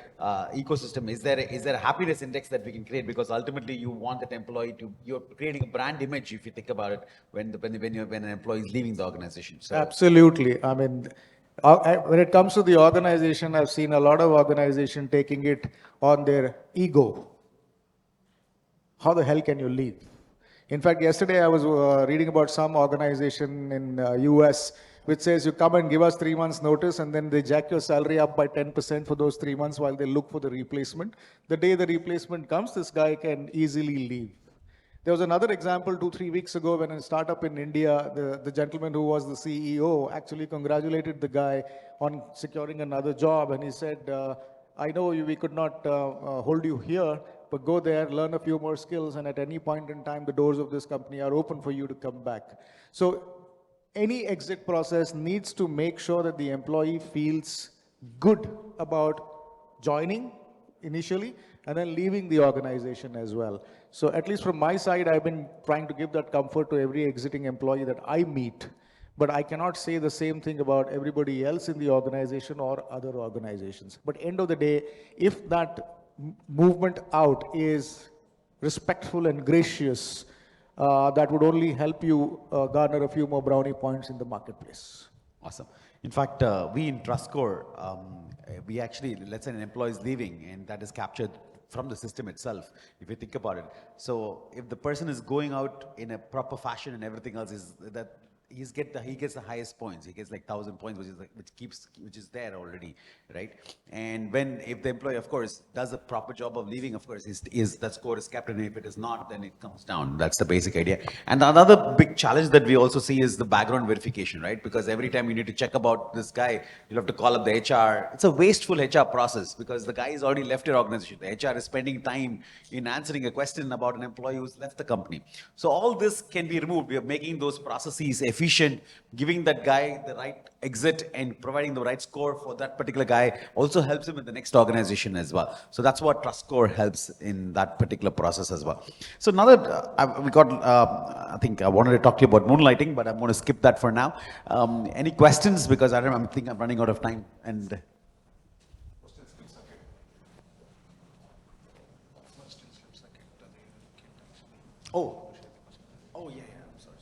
ecosystem? Is there a happiness index that we can create? Because ultimately, you want that employee to, you're creating a brand image if you think about it when an employee is leaving the organization. So
Absolutely. I mean, When it comes to the organization, I've seen a lot of organization taking it on their ego. How the hell can you leave? In fact, yesterday I was reading about some organization in US which says you come and give us 3 months notice and then they jack your salary up by 10% for those 3 months while they look for the replacement. The day the replacement comes, this guy can easily leave. There was another example 2, 3 weeks ago when a startup in India, the gentleman who was the CEO actually congratulated the guy on securing another job. And he said, I know we could not hold you here, but go there, learn a few more skills, and at any point in time, the doors of this company are open for you to come back. So any exit process needs to make sure that the employee feels good about joining initially and then leaving the organization as well. So at least from my side, I've been trying to give that comfort to every exiting employee that I meet. But I cannot say the same thing about everybody else in the organization or other organizations. But end of the day, if that movement out is respectful and gracious, that would only help you garner a few more brownie points in the marketplace.
Awesome. In fact, we in TrustScore, we actually, let's say an employee is leaving and that is captured from the system itself, if you think about it. So if the person is going out in a proper fashion and everything else, is that he gets the highest points. He gets like 1,000 points, which is there already, right? And if the employee, of course, does a proper job of leaving, of course, that score is kept, and if it is not, then it comes down. That's the basic idea. And another big challenge that we also see is the background verification, right? Because every time you need to check about this guy, you'll have to call up the HR. It's a wasteful HR process because the guy has already left your organization. The HR is spending time in answering a question about an employee who's left the company. So all this can be removed. We are making those processes efficient, giving that guy the right exit and providing the right score for that particular guy also helps him in the next organization as well. So that's what TrustScore helps in that particular process as well. So now that I think I wanted to talk to you about moonlighting, but I'm going to skip that for now. Any questions? Because I think I'm running out of time. And oh, yeah. I'm sorry.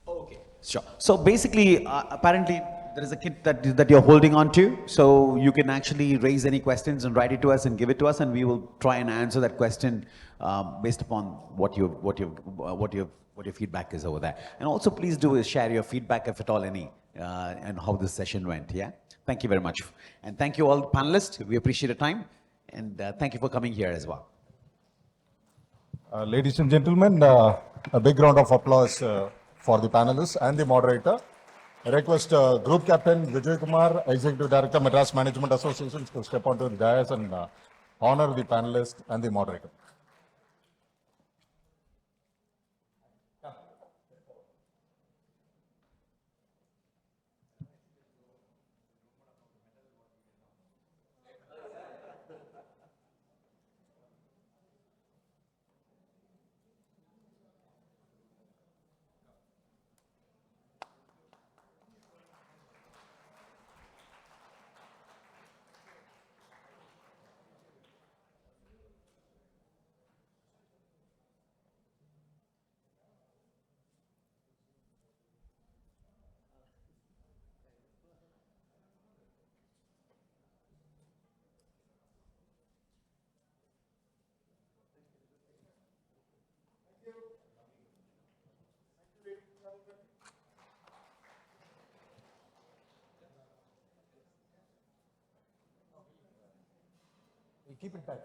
Okay. Sure. So basically, apparently, there is a kit that you're holding on to. So you can actually raise any questions and write it to us and give it to us, and we will try and answer that question based upon what your feedback is over there. And also, please do share your feedback, if at all any, and how this session went. Yeah. Thank you very much, and thank you all panelists. We appreciate your time, and thank you for coming here as well.
Ladies and gentlemen, a big round of applause for the panelists and the moderator. I request Group Captain Vijay Kumar, Executive Director, Madras Management Association, to step onto the dais and honor the panelists and the moderator.
Keep it tight.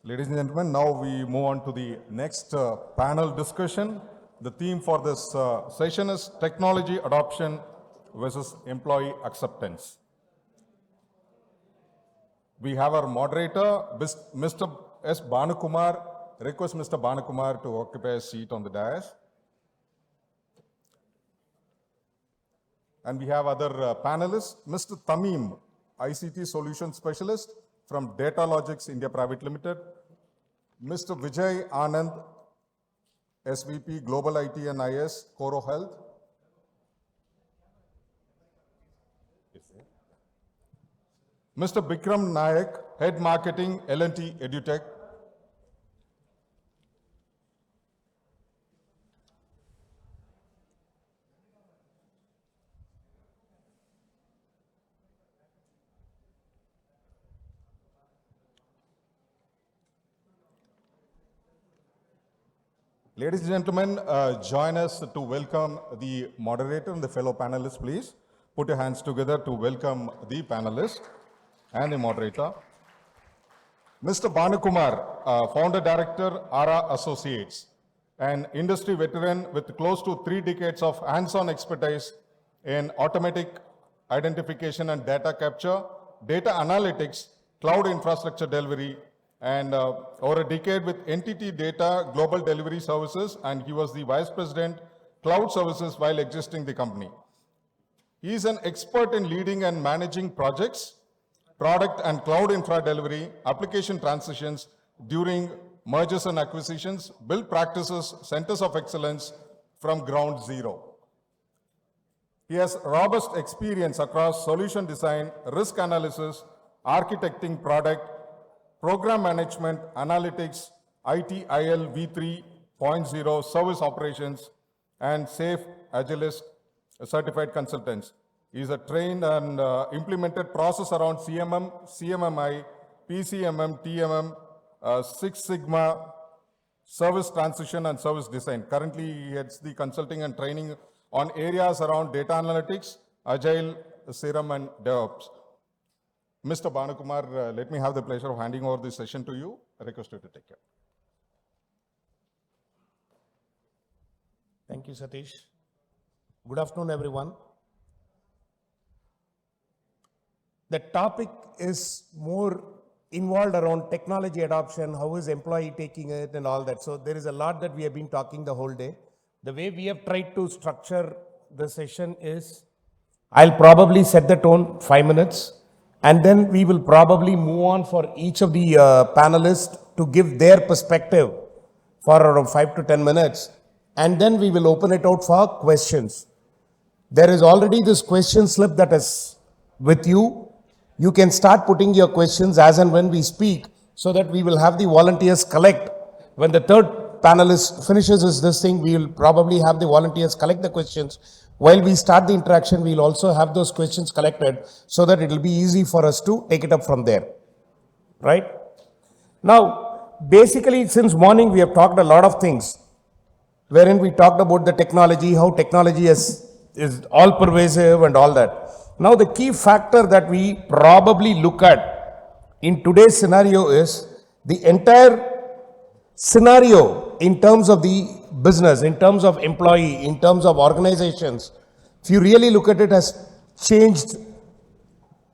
Ladies and gentlemen, now we move on to the next panel discussion. The theme for this session is technology adoption versus employee acceptance. We have our moderator, Mr. S. Bhanukumar. Request Mr. Bhanukumar to occupy a seat on the dais. And we have other panelists, Mr. Tamim, ICT Solution Specialist from Data Logics India Private Limited, Mr. Vijay Anand, SVP Global IT and IS, Coro Health, Mr. Bikram Nayak, Head Marketing, L&T EduTech. Ladies and gentlemen, join us to welcome the moderator and the fellow panelists, please. Put your hands together to welcome the panelist and the moderator. Mr. Bhanukumar, Founder Director, ARA Associates, an industry veteran with close to 3 decades of hands-on expertise in automatic identification and data capture, data analytics, cloud infrastructure delivery, and over a decade with NTT Data Global Delivery Services, and he was the Vice President, Cloud Services while exiting the company. He is an expert in leading and managing projects, product and cloud infra delivery, application transitions during mergers and acquisitions, build practices, centers of excellence from ground zero. He has robust experience across solution design, risk analysis, architecting product, program management, analytics, ITIL v3.0, service operations, and safe agilist certified consultants. He is a trained and implemented process around CMM, CMMI, PCMM, TMM, Six Sigma, service transition and service design. Currently, he heads the consulting and training on areas around data analytics, agile, Serum, and DevOps. Mr. Bhanukumar, let me have the pleasure of handing over this session to you. I request you to take care.
Thank you, Satish. Good afternoon, everyone. The topic is more involved around technology adoption, how is employee taking it and all that. So there is a lot that we have been talking the whole day. The way we have tried to structure the session is, I'll probably set the tone 5 minutes, and then we will probably move on for each of the panelists to give their perspective for around 5 to 10 minutes. And then we will open it out for questions. There is already this question slip that is with you. You can start putting your questions as and when we speak, so that we will have the volunteers collect. When the third panelist finishes this thing, we will probably have the volunteers collect the questions. While we start the interaction, we will also have those questions collected, so that it will be easy for us to take it up from there. Right? Now, basically, since morning we have talked a lot of things, wherein we talked about the technology, how technology is all pervasive and all that. Now, the key factor that we probably look at in today's scenario is the entire scenario in terms of the business, in terms of employee, in terms of organizations. If you really look at it, has changed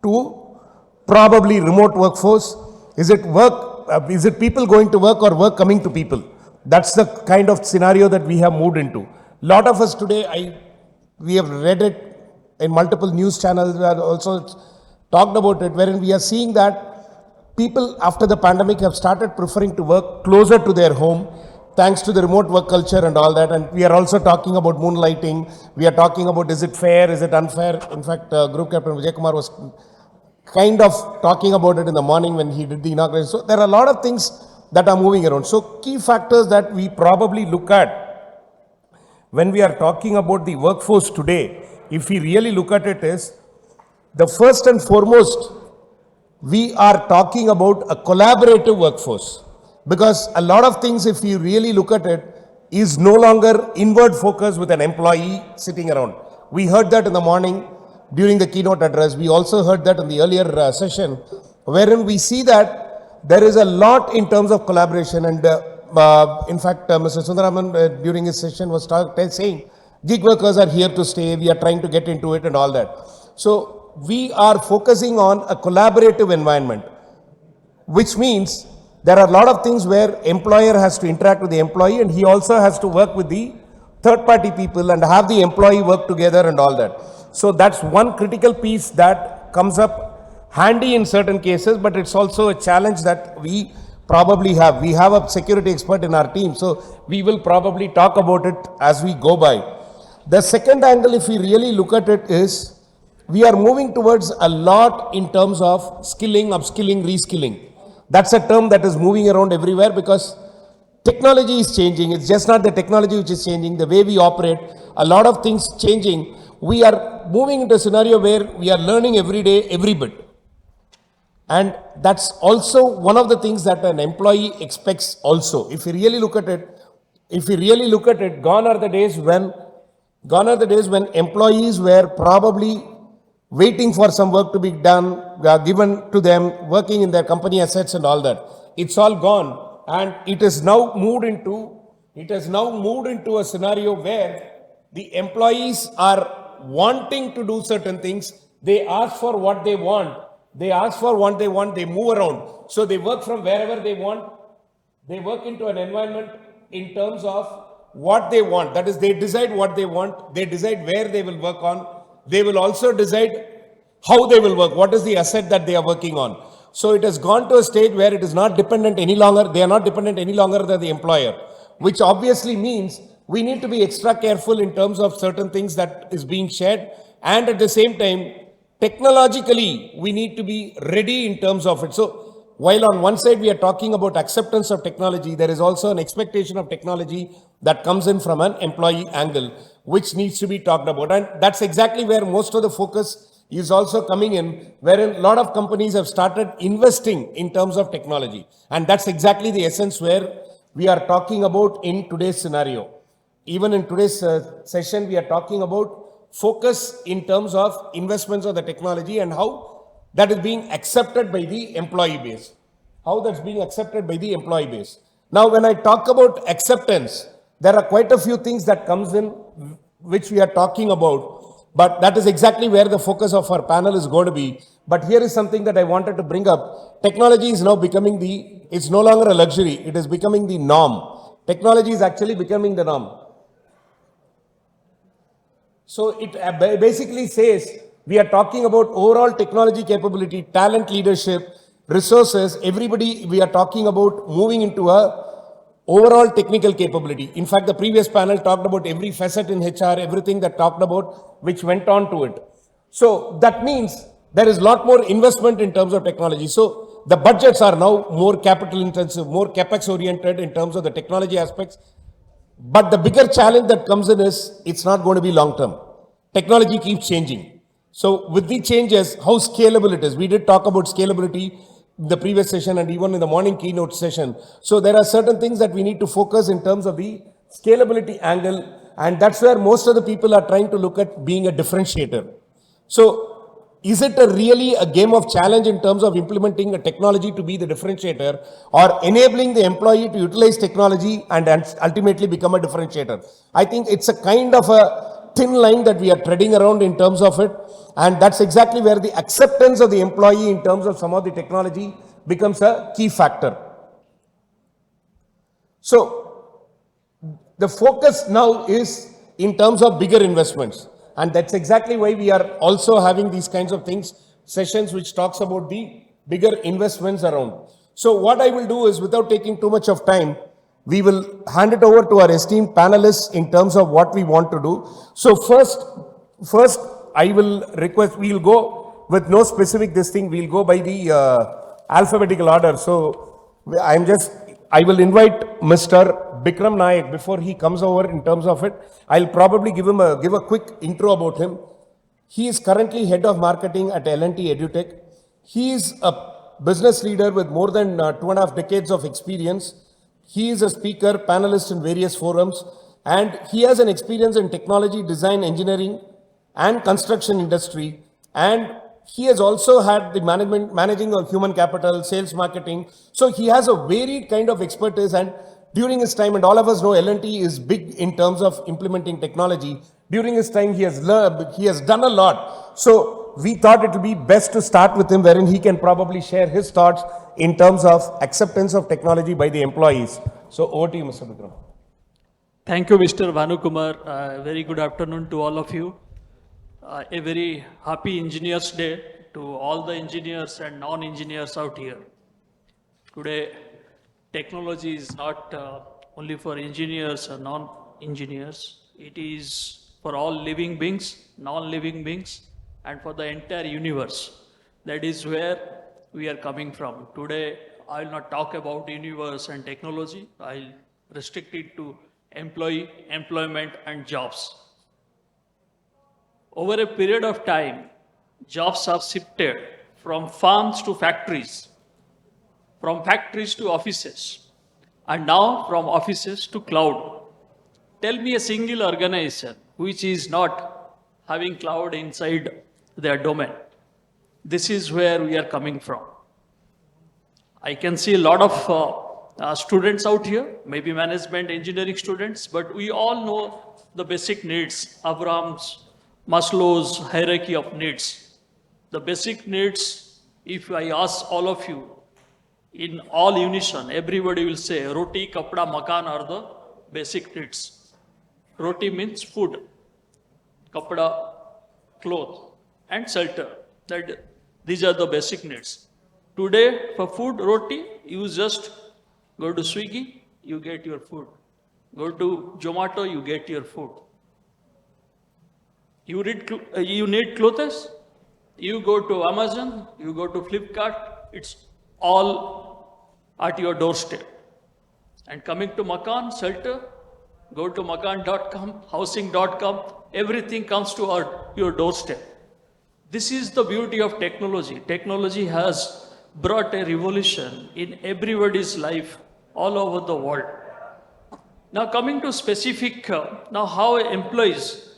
to probably remote workforce. Is it work? Is it people going to work or work coming to people? That's the kind of scenario that we have moved into. Lot of us today, we have read it in multiple news channels. We have also talked about it, wherein we are seeing that people after the pandemic have started preferring to work closer to their home, thanks to the remote work culture and all that. And we are also talking about moonlighting. We are talking about, is it fair, is it unfair? In fact, Group Captain Vijay Kumar was kind of talking about it in the morning when he did the inauguration. So there are a lot of things that are moving around. So key factors that we probably look at when we are talking about the workforce today, if we really look at it, is the first and foremost, we are talking about a collaborative workforce. Because a lot of things, if you really look at it, is no longer inward focus with an employee sitting around. We heard that in the morning during the keynote address. We also heard that in the earlier session, wherein we see that there is a lot in terms of collaboration. And in fact, Mr. Sundaraman during his session was saying, gig workers are here to stay. We are trying to get into it and all that. So we are focusing on a collaborative environment, which means there are a lot of things where employer has to interact with the employee, and he also has to work with the third-party people and have the employee work together and all that. So that's one critical piece that comes up handy in certain cases, but it's also a challenge that we probably have. We have a security expert in our team, so we will probably talk about it as we go by. The second angle, if we really look at it, is we are moving towards a lot in terms of skilling, upskilling, reskilling. That's a term that is moving around everywhere because technology is changing. It's just not the technology which is changing, the way we operate, a lot of things changing. We are moving into a scenario where we are learning every day, every bit. And that's also one of the things that an employee expects also. If you really look at it, gone are the days when employees were probably waiting for some work to be done, given to them, working in their company assets and all that. It's all gone, and it has now moved into a scenario where the employees are wanting to do certain things. They ask for what they want. They move around. So they work from wherever they want. They work into an environment in terms of what they want. That is, they decide what they want. They decide where they will work on. They will also decide how they will work. What is the asset that they are working on? So it has gone to a stage where it is not dependent any longer. They are not dependent any longer than the employer, which obviously means we need to be extra careful in terms of certain things that is being shared. And at the same time, technologically, we need to be ready in terms of it. So while on one side we are talking about acceptance of technology, there is also an expectation of technology that comes in from an employee angle, which needs to be talked about. And that's exactly where most of the focus is also coming in, wherein a lot of companies have started investing in terms of technology. And that's exactly the essence where we are talking about in today's scenario. Even in today's session, we are talking about focus in terms of investments of the technology and how that is being accepted by the employee base. How that's being accepted by the employee base. Now, when I talk about acceptance, there are quite a few things that comes in which we are talking about, but that is exactly where the focus of our panel is going to be. But here is something that I wanted to bring up. Technology is now becoming it's no longer a luxury, it is becoming the norm. Technology is actually becoming the norm. So it basically says we are talking about overall technology capability, talent leadership, resources, everybody, we are talking about moving into a overall technical capability. In fact, the previous panel talked about every facet in HR, everything that talked about, which went on to it. So that means there is a lot more investment in terms of technology. So the budgets are now more capital intensive, more capex oriented in terms of the technology aspects. But the bigger challenge that comes in is it's not going to be long term. Technology keeps changing. So with the changes, how scalable it is. We did talk about scalability in the previous session and even in the morning keynote session. So there are certain things that we need to focus in terms of the scalability angle, and that's where most of the people are trying to look at being a differentiator. So is it really a game of challenge in terms of implementing a technology to be the differentiator, or enabling the employee to utilize technology and ultimately become a differentiator? I think it's a kind of a thin line that we are treading around in terms of it, and that's exactly where the acceptance of the employee in terms of some of the technology becomes a key factor. So the focus now is in terms of bigger investments, and that's exactly why we are also having these kinds of things, sessions which talks about the bigger investments around. So what I will do is, without taking too much of time, we will hand it over to our esteemed panelists in terms of what we want to do. So first I will request, we'll go with no specific this thing, we'll go by the alphabetical order. So I will invite Mr. Bikram Nayak before he comes over in terms of it. I'll probably give a quick intro about him. He is currently head of marketing at L&T EduTech. He is a business leader with more than 2.5 decades of experience. He is a speaker, panelist in various forums, and he has an experience in technology, design, engineering, and construction industry. And he has also had the managing of human capital, sales, marketing. So he has a varied kind of expertise, and during his time, and all of us know L&T is big in terms of implementing technology. During his time, he has done a lot. So we thought it would be best to start with him, wherein he can probably share his thoughts in terms of acceptance of technology by the employees. So over to you, Mr. Bikram.
Thank you, Mr. Vanukumar. Very good afternoon to all of you. A very happy Engineers Day to all the engineers and non-engineers out here. Today, technology is not only for engineers or non-engineers. It is for all living beings, non-living beings. and for the entire universe. That is where we are coming from. Today, I will not talk about universe and technology. I'll restrict it to employment and jobs. Over a period of time, jobs have shifted from farms to factories, from factories to offices, and now from offices to cloud. Tell me a single organization which is not having cloud inside their domain. This is where we are coming from. I can see a lot of students out here, maybe management, engineering students, but we all know the basic needs, Abraham's, Maslow's hierarchy of needs. The basic needs, if I ask all of you, in all unison, everybody will say roti, kapda, makan are the basic needs. Roti means food, kapda, cloth, and shelter. These are the basic needs. Today, for food, roti, you just go to Swiggy, you get your food. Go to Zomato, you get your food. You need clothes, you go to Amazon, you go to Flipkart, it's all at your doorstep. And coming to Makan, shelter, go to makan.com, housing.com, everything comes to your doorstep. This is the beauty of technology. Technology has brought a revolution in everybody's life all over the world. Now coming to specific, now how employees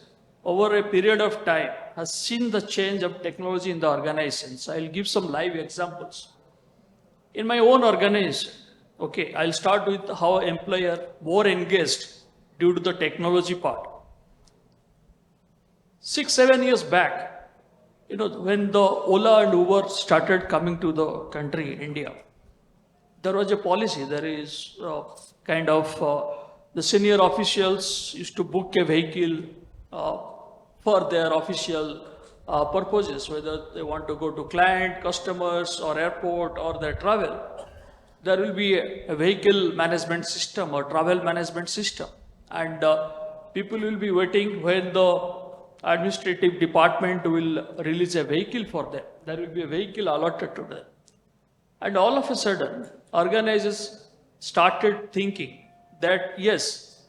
over a period of time has seen the change of technology in the organizations. I'll give some live examples. In my own organization, okay, I'll start with how employer more engaged due to the technology part. 6-7 years back, when the Ola and Uber started coming to the country, India, there was a policy. There is the senior officials used to book a vehicle for their official purposes, whether they want to go to client, customers, or airport, or their travel. There will be a vehicle management system or travel management system, and people will be waiting when the administrative department will release a vehicle for them. There will be a vehicle allotted to them. And all of a sudden, organizers started thinking that yes,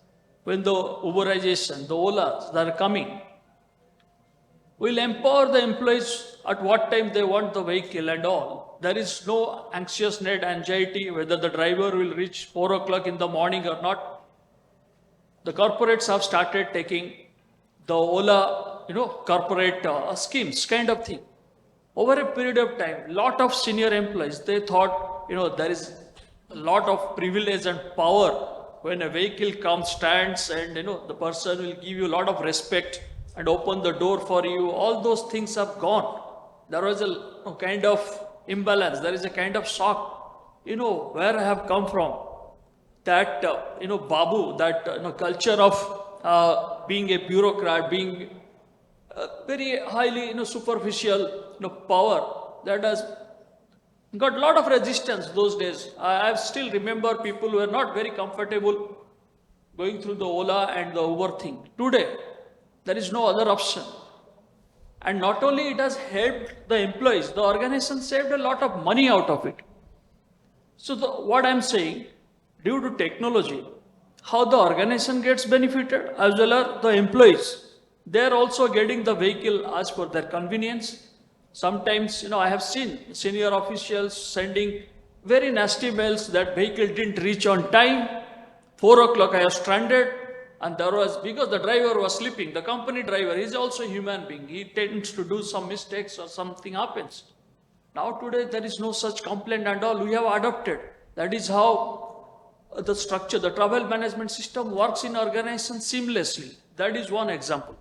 when the Uberization, the Olas, they are coming, we'll empower the employees at what time they want the vehicle and all. There is no anxiousness, anxiety, whether the driver will reach 4 o'clock in the morning or not. The corporates have started taking the Ola, corporate schemes kind of thing. Over a period of time, lot of senior employees, they thought, there is a lot of privilege and power when a vehicle comes, stands, and, the person will give you a lot of respect and open the door for you. All those things have gone. There was a kind of imbalance. There is a kind of shock. Where I have come from. That, Babu, that, culture of being a bureaucrat, being very highly, superficial, power, that has got a lot of resistance those days. I still remember people who were not very comfortable going through the Ola and the Uber thing. Today, there is no other option. And not only it has helped the employees, the organization saved a lot of money out of it. So what I'm saying, due to technology, how the organization gets benefited as well as the employees. They're also getting the vehicle as per their convenience. Sometimes, I have seen senior officials sending very nasty mails that vehicle didn't reach on time. 4 o'clock I was stranded, and there was, because the driver was sleeping, the company driver is also a human being. He tends to do some mistakes or something happens. Now today there is no such complaint and all. We have adopted. That is how the structure, the travel management system works in organization seamlessly. That is one example.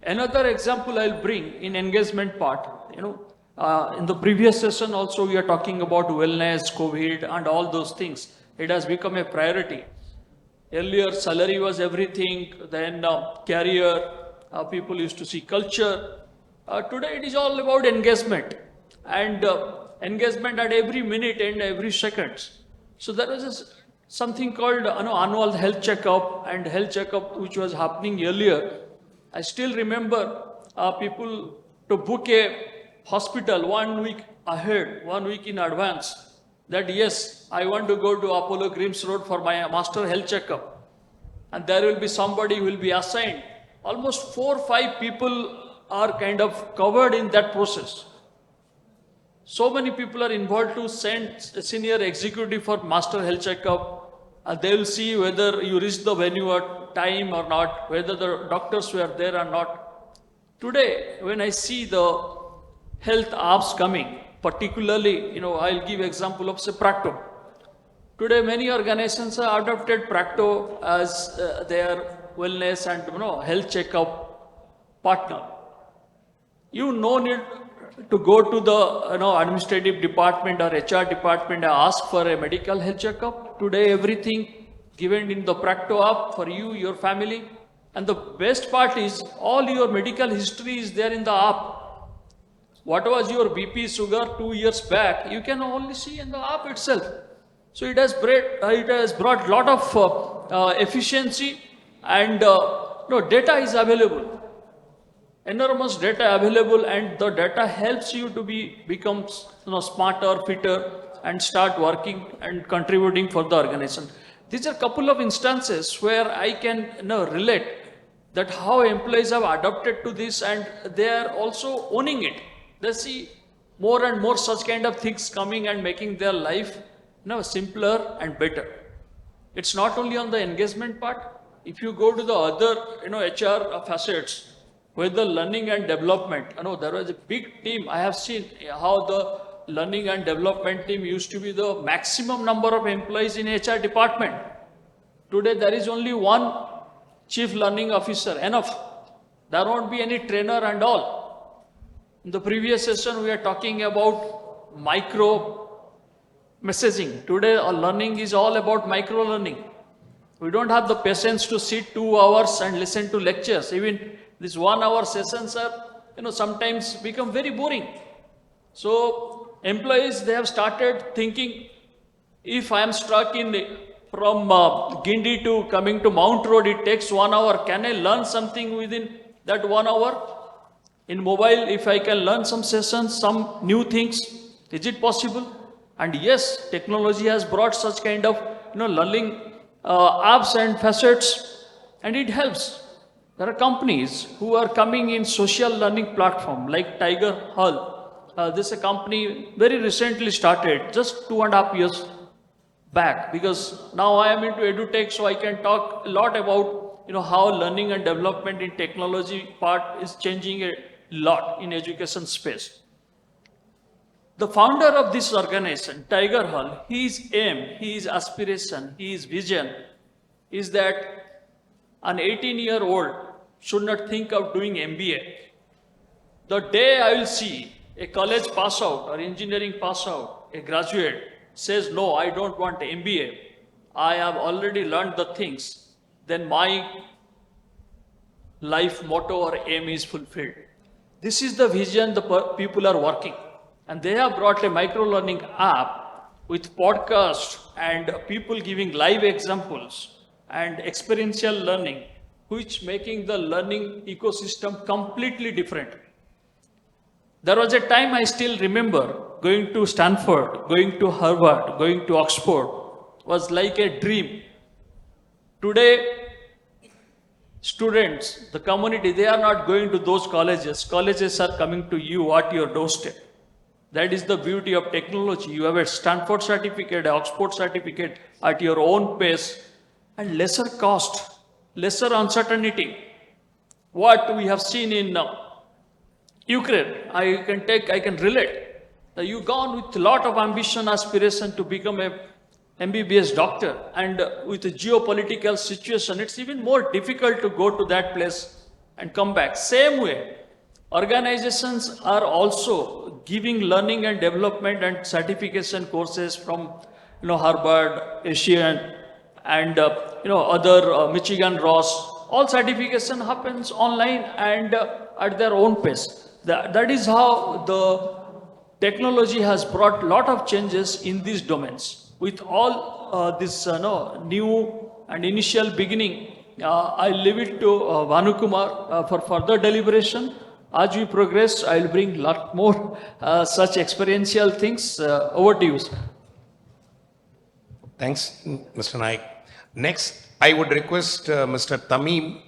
Another example I'll bring in engagement part, in the previous session also we are talking about wellness, COVID and all those things. It has become a priority. Earlier salary was everything, then career, people used to see culture. Today it is all about engagement and engagement at every minute and every second. So there was something called annual health checkup and health checkup which was happening earlier. I still remember people to book a hospital 1 week ahead, 1 week in advance, that yes, I want to go to Apollo Grimms Road for my master health checkup. And there will be somebody who will be assigned. Almost 4 or 5 people are kind of covered in that process. So many people are involved to send a senior executive for master health checkup, and they will see whether you reach the venue at time or not, whether the doctors were there or not. Today, when I see the health apps coming, particularly, I'll give example of say Practo. Today, many organizations have adopted Practo as their wellness and health checkup partner. You no need to go to the administrative department or HR department and ask for a medical health checkup. Today, everything given in the Practo app for you, your family. And the best part is all your medical history is there in the app. What was your BP, sugar 2 years back, you can only see in the app itself. So it has brought lot of efficiency, and data is available. Enormous data available, and the data helps you to become smarter, fitter, and start working and contributing for the organization. These are a couple of instances where I can relate that how employees have adapted to this, and they are also owning it. They see more and more such kind of things coming and making their life simpler and better. It's not only on the engagement part. If you go to the other HR facets, with the learning and development, there was a big team. I have seen how the learning and development team used to be the maximum number of employees in HR department. Today there is only one chief learning officer, enough. There won't be any trainer and all. In the previous session, we are talking about micro messaging. Today, our learning is all about micro learning. We don't have the patience to sit 2 hours and listen to lectures. Even these 1 hour sessions are, sometimes become very boring. So, employees, they have started thinking, if I am stuck from Guindy to coming to Mount Road, it takes 1 hour. Can I learn something within that 1 hour? In mobile, if I can learn some sessions, some new things, is it possible? And yes, technology has brought such kind of learning apps and facets, and it helps. There are companies who are coming in social learning platform like Tiger Hull. This is a company very recently started, just 2.5 years back, because now I am into edutech, so I can talk a lot about how learning and development in technology part is changing a lot in education space. The founder of this organization, Tiger Hull, his aim, his aspiration, his vision is that an 18-year-old should not think of doing MBA. The day I will see a college pass out or engineering pass out, a graduate says, no, I don't want MBA, I have already learned the things, then my life motto or aim is fulfilled. This is the vision the people are working. And they have brought a micro-learning app with podcast and people giving live examples and experiential learning, which making the learning ecosystem completely different. There was a time I still remember going to Stanford, going to Harvard, going to Oxford was like a dream. Today, students, the community, they are not going to those colleges. Colleges are coming to you at your doorstep. That is the beauty of technology. You have a Stanford certificate, an Oxford certificate at your own pace and lesser cost, lesser uncertainty. What we have seen in Ukraine, I can relate. You gone with a lot of ambition, aspiration to become a MBBS doctor, and with the geopolitical situation, it's even more difficult to go to that place and come back. Same way, organizations are also giving learning and development and certification courses from Harvard, Asian, and other Michigan Ross. All certification happens online and at their own pace. That is how the technology has brought a lot of changes in these domains. With all this new and initial beginning, I leave it to Vanukumar for further deliberation. As we progress, I will bring lot more such experiential things. Over to you, sir.
Thanks, Mr. Naik. Next, I would request Mr. Tamim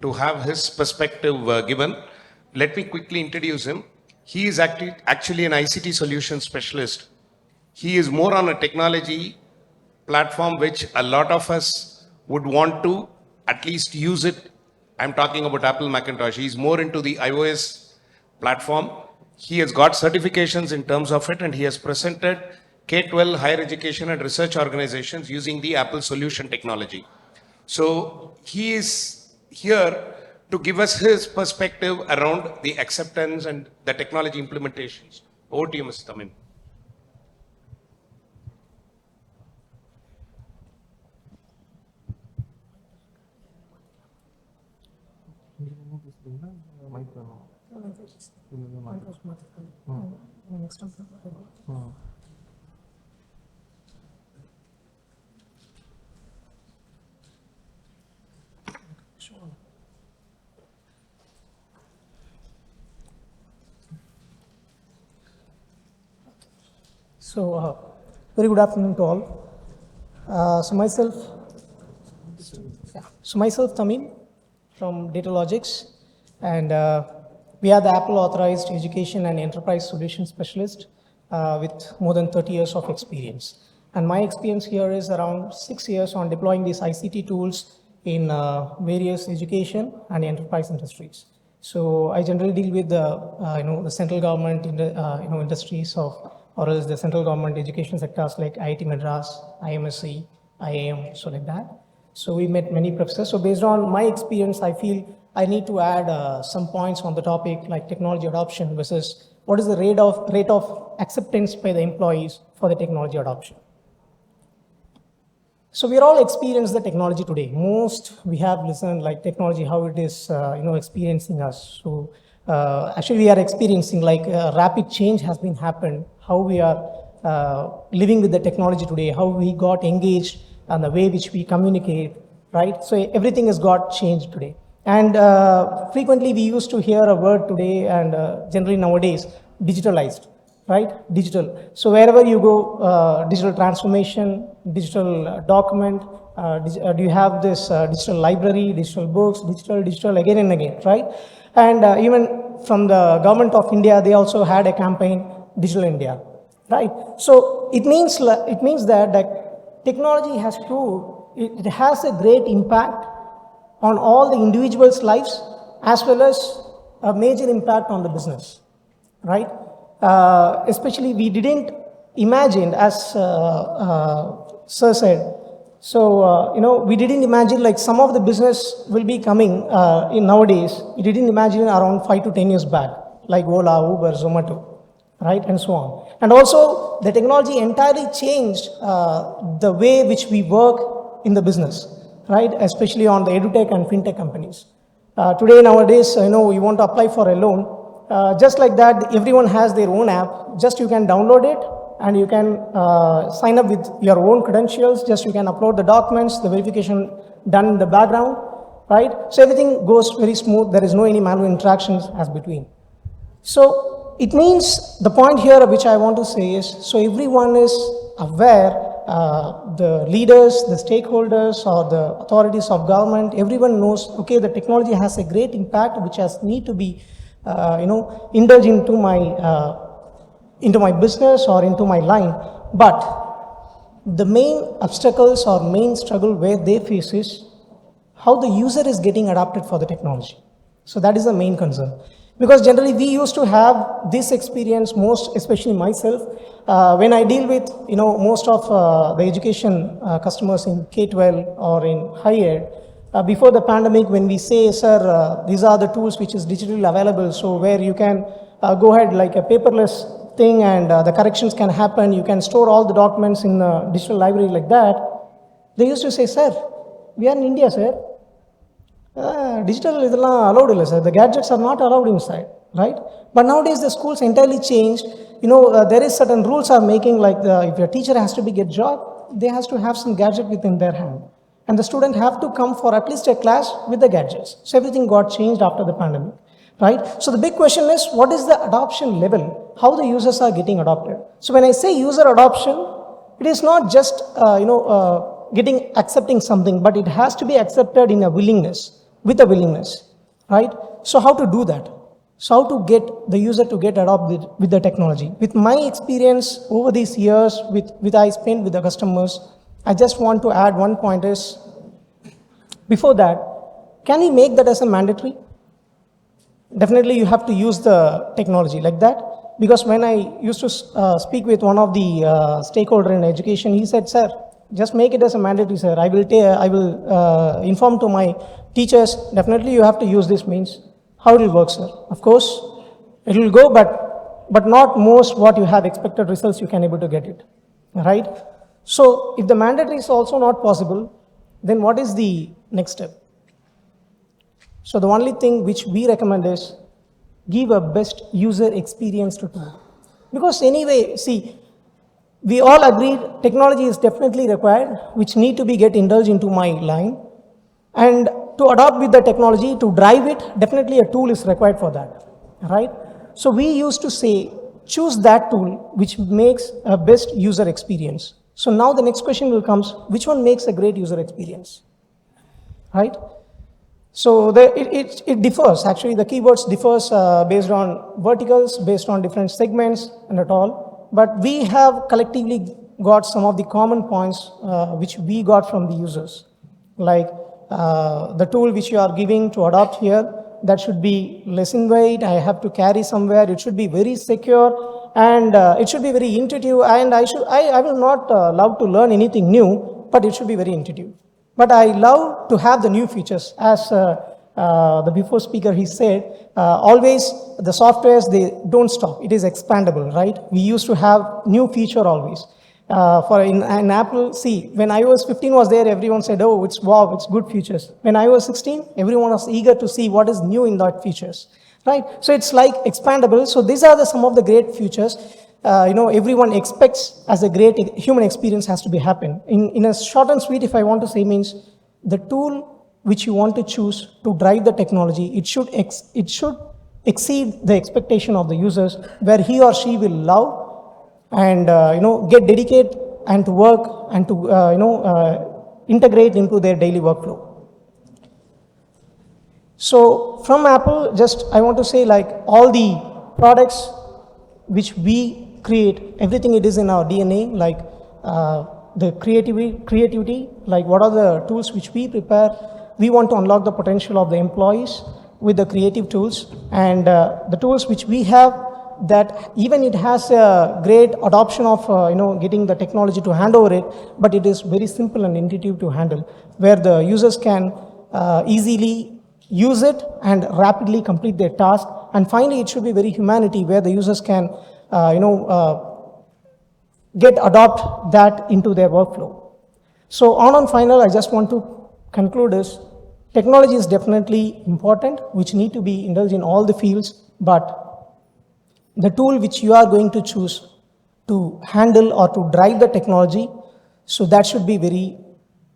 to have his perspective given. Let me quickly introduce him. He is actually an ICT solution specialist. He is more on a technology platform which a lot of us would want to at least use it. I'm talking about Apple Macintosh. He's more into the iOS platform. He has got certifications in terms of it, and he has presented K-12 higher education and research organizations using the Apple solution technology. So he is here to give us his perspective around the acceptance and the technology implementations. Over to you, Mr. Tamim.
So, very good afternoon to all. Myself, Tamim from Data Logics, and we are the Apple Authorized Education and Enterprise Solution Specialist with more than 30 years of experience. And my experience here is around 6 years on deploying these ICT tools in various education and enterprise industries. So I generally deal with the central government industries or else the central government education sectors like IIT Madras, IMSC, IIM, so like that. So we met many professors. So based on my experience, I feel I need to add some points on the topic like technology adoption versus what is the rate of acceptance by the employees for the technology adoption. So we are all experiencing the technology today. Most we have listened like technology, how it is experiencing us. So actually we are experiencing like rapid change has been happened, how we are living with the technology today, how we got engaged and the way which we communicate, right? So everything has got changed today. And frequently we used to hear a word today and generally nowadays, digitalized, right? Digital. So wherever you go, digital transformation, digital document, do you have this digital library, digital books, digital again and again, right? And even from the government of India, they also had a campaign, Digital India, right? So it means that technology has proved, it has a great impact on all the individuals' lives as well as a major impact on the business, right? Especially we didn't imagine, as Sir said, so, we didn't imagine like some of the business will be coming in nowadays. We didn't imagine around 5 to 10 years back, like Ola, Uber, Zomato, right, and so on. And also the technology entirely changed the way which we work in the business, right, especially on the edutech and fintech companies. Today, nowadays, you want to apply for a loan. Just like that, everyone has their own app. Just you can download it and you can sign up with your own credentials. Just you can upload the documents, the verification done in the background, right? So everything goes very smooth. There is no any manual interactions as between. So it means the point here which I want to say is, so everyone is aware, the leaders, the stakeholders or the authorities of government, everyone knows, okay, the technology has a great impact which has need to be indulged into my business or into my line. But the main obstacles or main struggle where they face is how the user is getting adapted for the technology. So that is the main concern. Because generally we used to have this experience, most especially myself, when I deal with most of the education customers in K-12 or in higher ed. Before the pandemic, when we say, sir, these are the tools which is digitally available, so where you can go ahead like a paperless thing and the corrections can happen, you can store all the documents in a digital library like that. They used to say, sir, we are in India, sir. Digital is not allowed, sir. The gadgets are not allowed inside, right? But nowadays the schools entirely changed. There is certain rules are making like if your teacher has to be get job, they has to have some gadget within their hand. And the student have to come for at least a class with the gadgets. So everything got changed after the pandemic. right? So the big question is, what is the adoption level? How the users are getting adopted? So when I say user adoption, it is not just, accepting something, but it has to be accepted in a willingness, with a willingness, right? So how to do that? So how to get the user to get adopted with the technology? With my experience over these years, with I spent with the customers, I just want to add one point is, before that, can we make that as a mandatory? Definitely you have to use the technology like that. Because when I used to speak with one of the stakeholder in education, he said, sir, just make it as a mandatory, sir. I will inform to my teachers, definitely you have to use this means. How it will work, sir? Of course, it will go, but not most what you have expected results you can able to get it, right? So if the mandatory is also not possible, then what is the next step? So the only thing which we recommend is give a best user experience to tool. Because anyway, see, we all agreed technology is definitely required, which need to be get indulged into my line. And to adopt with the technology, to drive it, definitely a tool is required for that, right? So we used to say, choose that tool which makes a best user experience. So now the next question will come, which one makes a great user experience, right? So it differs, actually the keywords differs based on verticals, based on different segments and at all. But we have collectively got some of the common points which we got from the users. Like the tool which you are giving to adopt here, that should be less in weight, I have to carry somewhere, it should be very secure, and it should be very intuitive, and I will not love to learn anything new, but it should be very intuitive. But I love to have the new features. As the before speaker, he said, always the softwares, they don't stop. It is expandable, right? We used to have new feature always. For in Apple, see, when iOS 15 was there, everyone said, oh, it's wow, it's good features. When iOS 16, everyone was eager to see what is new in that features, right? So it's like expandable. So these are some of the great features. Everyone expects as a great human experience has to be happen. In a short and sweet, if I want to say, means the tool which you want to choose to drive the technology, it should exceed the expectation of the users, where he or she will love and get dedicated and to work and to integrate into their daily workflow. So from Apple, just I want to say, like, all the products which we create, everything it is in our DNA, like the creativity, like what are the tools which we prepare. We want to unlock the potential of the employees with the creative tools, and the tools which we have, that even it has a great adoption of getting the technology to hand over it, but it is very simple and intuitive to handle, where the users can easily use it and rapidly complete their task. And finally, it should be very humanity, where the users can adopt that into their workflow. So on final, I just want to conclude is, technology is definitely important, which need to be indulged in all the fields, but the tool which you are going to choose to handle or to drive the technology, so that should be very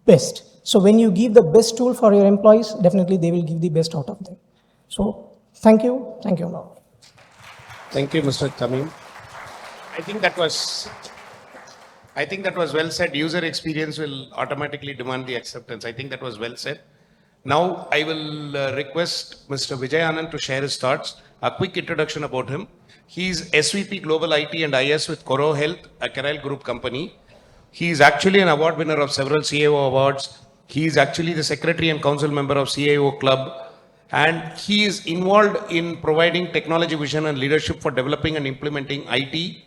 best. So when you give the best tool for your employees, definitely they will give the best out of them. So thank you all.
Thank you, Mr. Tamim. I think that was well said. User experience will automatically demand the acceptance. I think that was well said. Now I will request Mr. Vijay Anand to share his thoughts. A quick introduction about him. He is SVP Global IT and IS with Coro Health, a Carrel Group company. He is actually an award winner of several CIO awards. He is actually the secretary and council member of CIO Club. And he is involved in providing technology vision and leadership for developing and implementing IT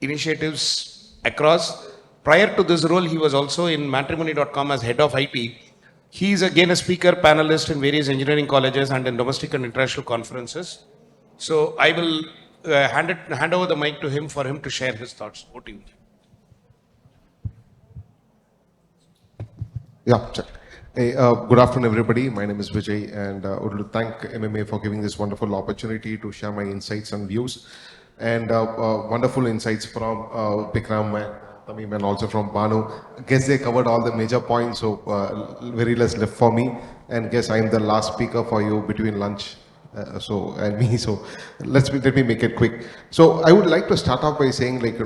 initiatives across. Prior to this role, he was also in matrimony.com as head of IT. He is again a speaker, panelist in various engineering colleges and in domestic and international conferences. So I will hand over the mic to him for him to share his thoughts. Over to you.
Yeah, check. Hey, good afternoon, everybody. My name is Vijay, and I would like to thank MMA for giving this wonderful opportunity to share my insights and views, and wonderful insights from Bikram and Tamim, and also from Banu. I guess they covered all the major points, so very less left for me. And guess I'm the last speaker for you between lunch and me. So let me make it quick. So I would like to start off by saying, like,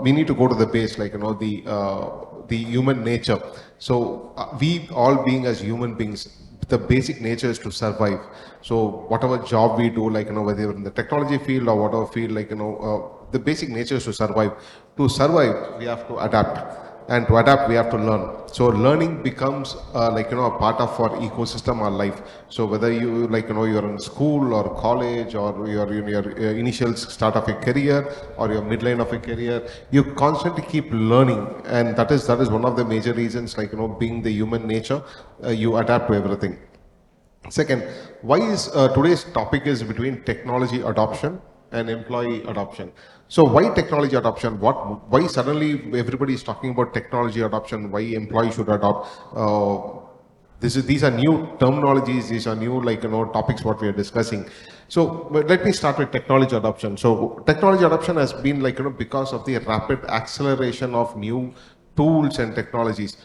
we need to go to the base, like, the human nature. So we all being as human beings, the basic nature is to survive. So whatever job we do, like, whether in the technology field or whatever field, like, the basic nature is to survive. To survive, we have to adapt. And to adapt, we have to learn. So learning becomes a part of our ecosystem, our life. So whether you, you're in school or college, or you're in your initial start of your career or your midline of your career, you constantly keep learning. And that is one of the major reasons, being the human nature, you adapt to everything. Second, why is today's topic is between technology adoption and employee adoption. So why technology adoption? Why suddenly everybody is talking about technology adoption? Why employees should adopt? These are new terminologies. These are new, topics what we are discussing. So but let me start with technology adoption. So technology adoption has been, because of the rapid acceleration of new tools and technologies.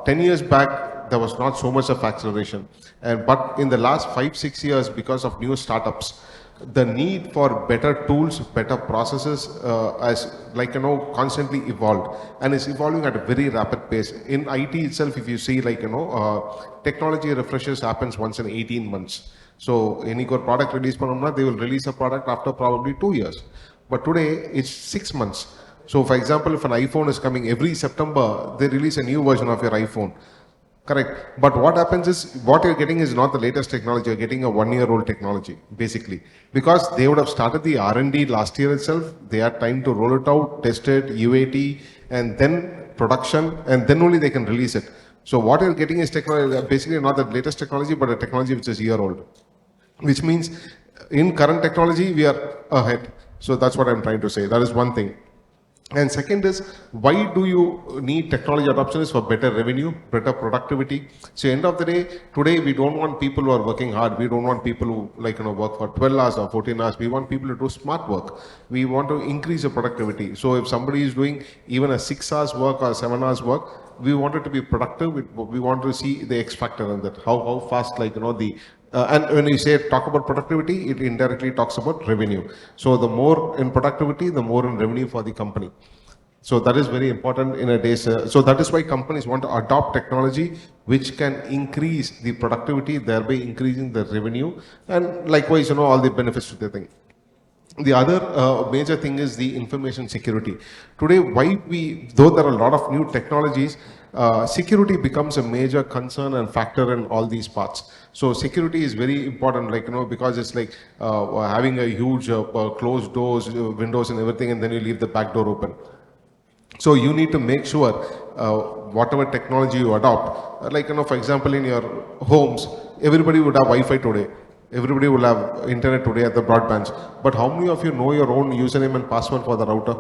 10 years back, there was not so much of acceleration. But in the last 5-6 years, because of new startups, the need for better tools, better processes has, constantly evolved, and is evolving at a very rapid pace. In IT itself, if you see, technology refreshes happens once in 18 months. So any good product release, they will release a product after probably 2 years. But today, it's 6 months. So for example, if an iPhone is coming every September, they release a new version of your iPhone. Correct. But what happens is, what you're getting is not the latest technology, you're getting a 1-year-old technology, basically. Because they would have started the R&D last year itself, they had time to roll it out, test it, UAT, and then production, and then only they can release it. So what you're getting is technology, basically not the latest technology, but a technology which is year-old. Which means, in current technology, we are ahead. So that's what I'm trying to say. That is one thing. And second is, why do you need technology adoption? Is for better revenue, better productivity. So end of the day, today we don't want people who are working hard. We don't want people who work for 12 hours or 14 hours. We want people to do smart work. We want to increase the productivity. So if somebody is doing even a 6 hours work or 7 hours work, we want it to be productive. We want to see the X factor in that. How fast, and when you talk about productivity, it indirectly talks about revenue. So the more in productivity, the more in revenue for the company. So that is very important in a day. So that is why companies want to adopt technology which can increase the productivity, thereby increasing the revenue, and likewise, all the benefits to the thing. The other major thing is the information security. Today, though there are a lot of new technologies, security becomes a major concern and factor in all these parts. So security is very important, because it's like having a huge closed doors, windows and everything, and then you leave the back door open. So you need to make sure whatever technology you adopt, for example, in your homes, everybody would have Wi-Fi today. Everybody will have internet today at the broadbands. But how many of you know your own username and password for the router?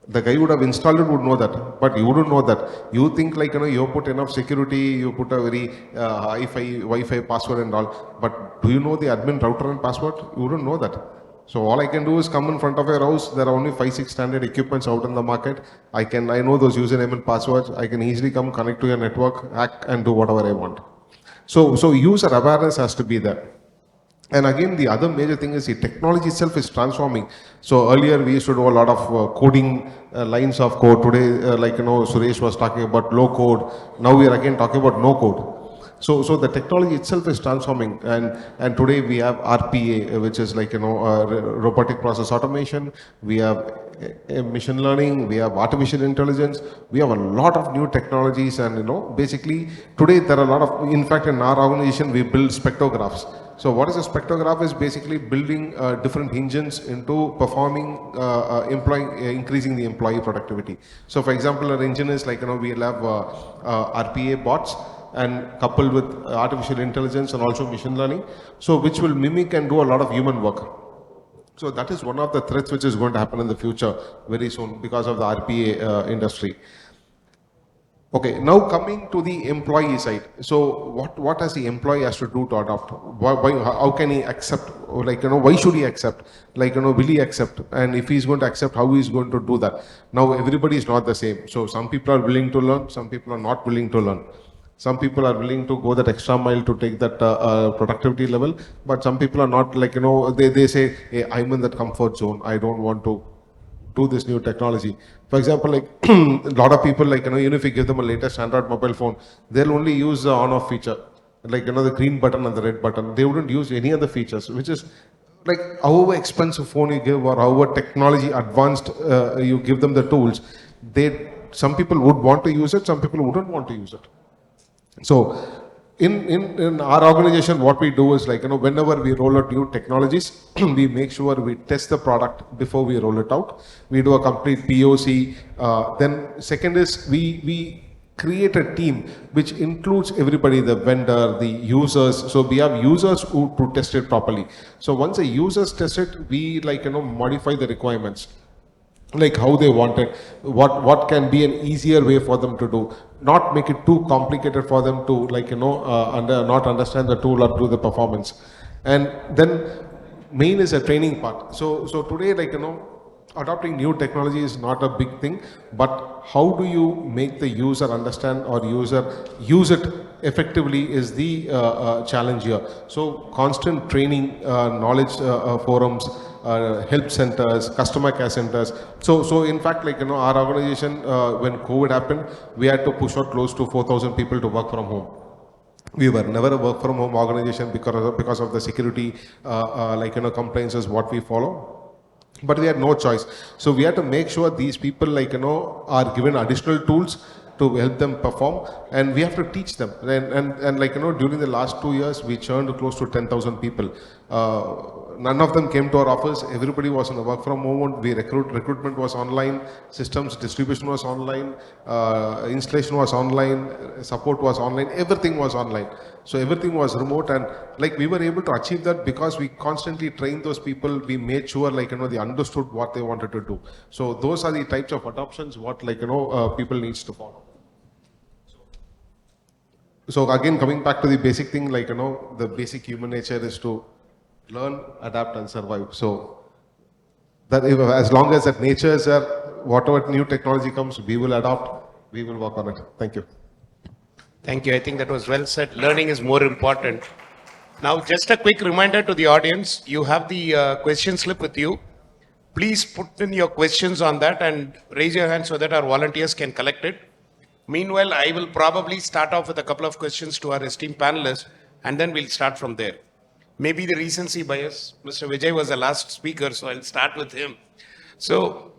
The guy would have installed it would know that, but you wouldn't know that. You think you put enough security, you put a very hi-fi Wi-Fi password and all. But do you know the admin router and password? You wouldn't know that. So all I can do is come in front of your house. There are only 5-6 standard equipments out in the market. I know those username and passwords. I can easily come connect to your network, hack and do whatever I want. So user awareness has to be there. And again, the other major thing is the technology itself is transforming. So earlier we used to do a lot of coding lines of code. Today, Suresh was talking about low code. Now we are again talking about no code. So the technology itself is transforming, and today we have RPA, which is robotic process automation. We have machine learning. We have artificial intelligence. We have a lot of new technologies, and basically today there are a lot of. In fact, in our organization we build spectrographs. So what is a spectrograph? Is basically building different engines into performing, increasing the employee productivity. So for example, our engine is we'll have RPA bots, and coupled with artificial intelligence and also machine learning, so which will mimic and do a lot of human work. So that is one of the threats which is going to happen in the future very soon because of the RPA industry. Okay, now coming to the employee side. So what does the employee has to do to adopt? How can he accept? Why should he accept? Will he accept? And if he's going to accept, how he's going to do that? Now everybody is not the same. So some people are willing to learn, some people are not willing to learn. Some people are willing to go that extra mile to take that productivity level, but some people are not, like, they say, hey, I'm in that comfort zone. I don't want to do this new technology. For example, like a lot of people, like, even if you give them a latest Android mobile phone, they'll only use the on off feature, like, the green button and the red button. They wouldn't use any other features, which is like, however expensive phone you give or however technology advanced you give them the tools, some people would want to use it, some people wouldn't want to use it. So in our organization, what we do is, like, whenever we roll out new technologies, we make sure we test the product before we roll it out. We do a complete POC. Then second is we create a team which includes everybody, the vendor, the users. So we have users who to test it properly. So once the users test it, we, like, modify the requirements, like how they want it, what can be an easier way for them to do, not make it too complicated for them to, like, not understand the tool or do the performance. And then main is a training part. So today, like, adopting new technology is not a big thing, but how do you make the user understand or user use it effectively is the challenge here. So constant training, knowledge forums, help centers, customer care centers. So in fact, like, our organization, when COVID happened, we had to push out close to 4,000 people to work from home. We were never a work from home organization because of the security, compliances what we follow. But we had no choice. So we had to make sure these people, like, are given additional tools to help them perform, and we have to teach them. And like, during the last 2 years, we churned close to 10,000 people. None of them came to our office. Everybody was in a work from home. Recruitment was online, systems distribution was online, installation was online, support was online, everything was online. So everything was remote, and like, we were able to achieve that because we constantly trained those people. We made sure, like, they understood what they wanted to do. So those are the types of adoptions what, like, people needs to follow. So again, coming back to the basic thing, like, the basic human nature is to learn, adapt, and survive. So that as long as that nature is there, whatever new technology comes, we will adopt, we will work on it. Thank you.
Thank you. I think that was well said. Learning is more important. Now, just a quick reminder to the audience, you have the question slip with you. Please put in your questions on that and raise your hand so that our volunteers can collect it. Meanwhile, I will probably start off with a couple of questions to our esteemed panelists, and then we'll start from there. Maybe the recency bias. Mr. Vijay was the last speaker, so I'll start with him. So,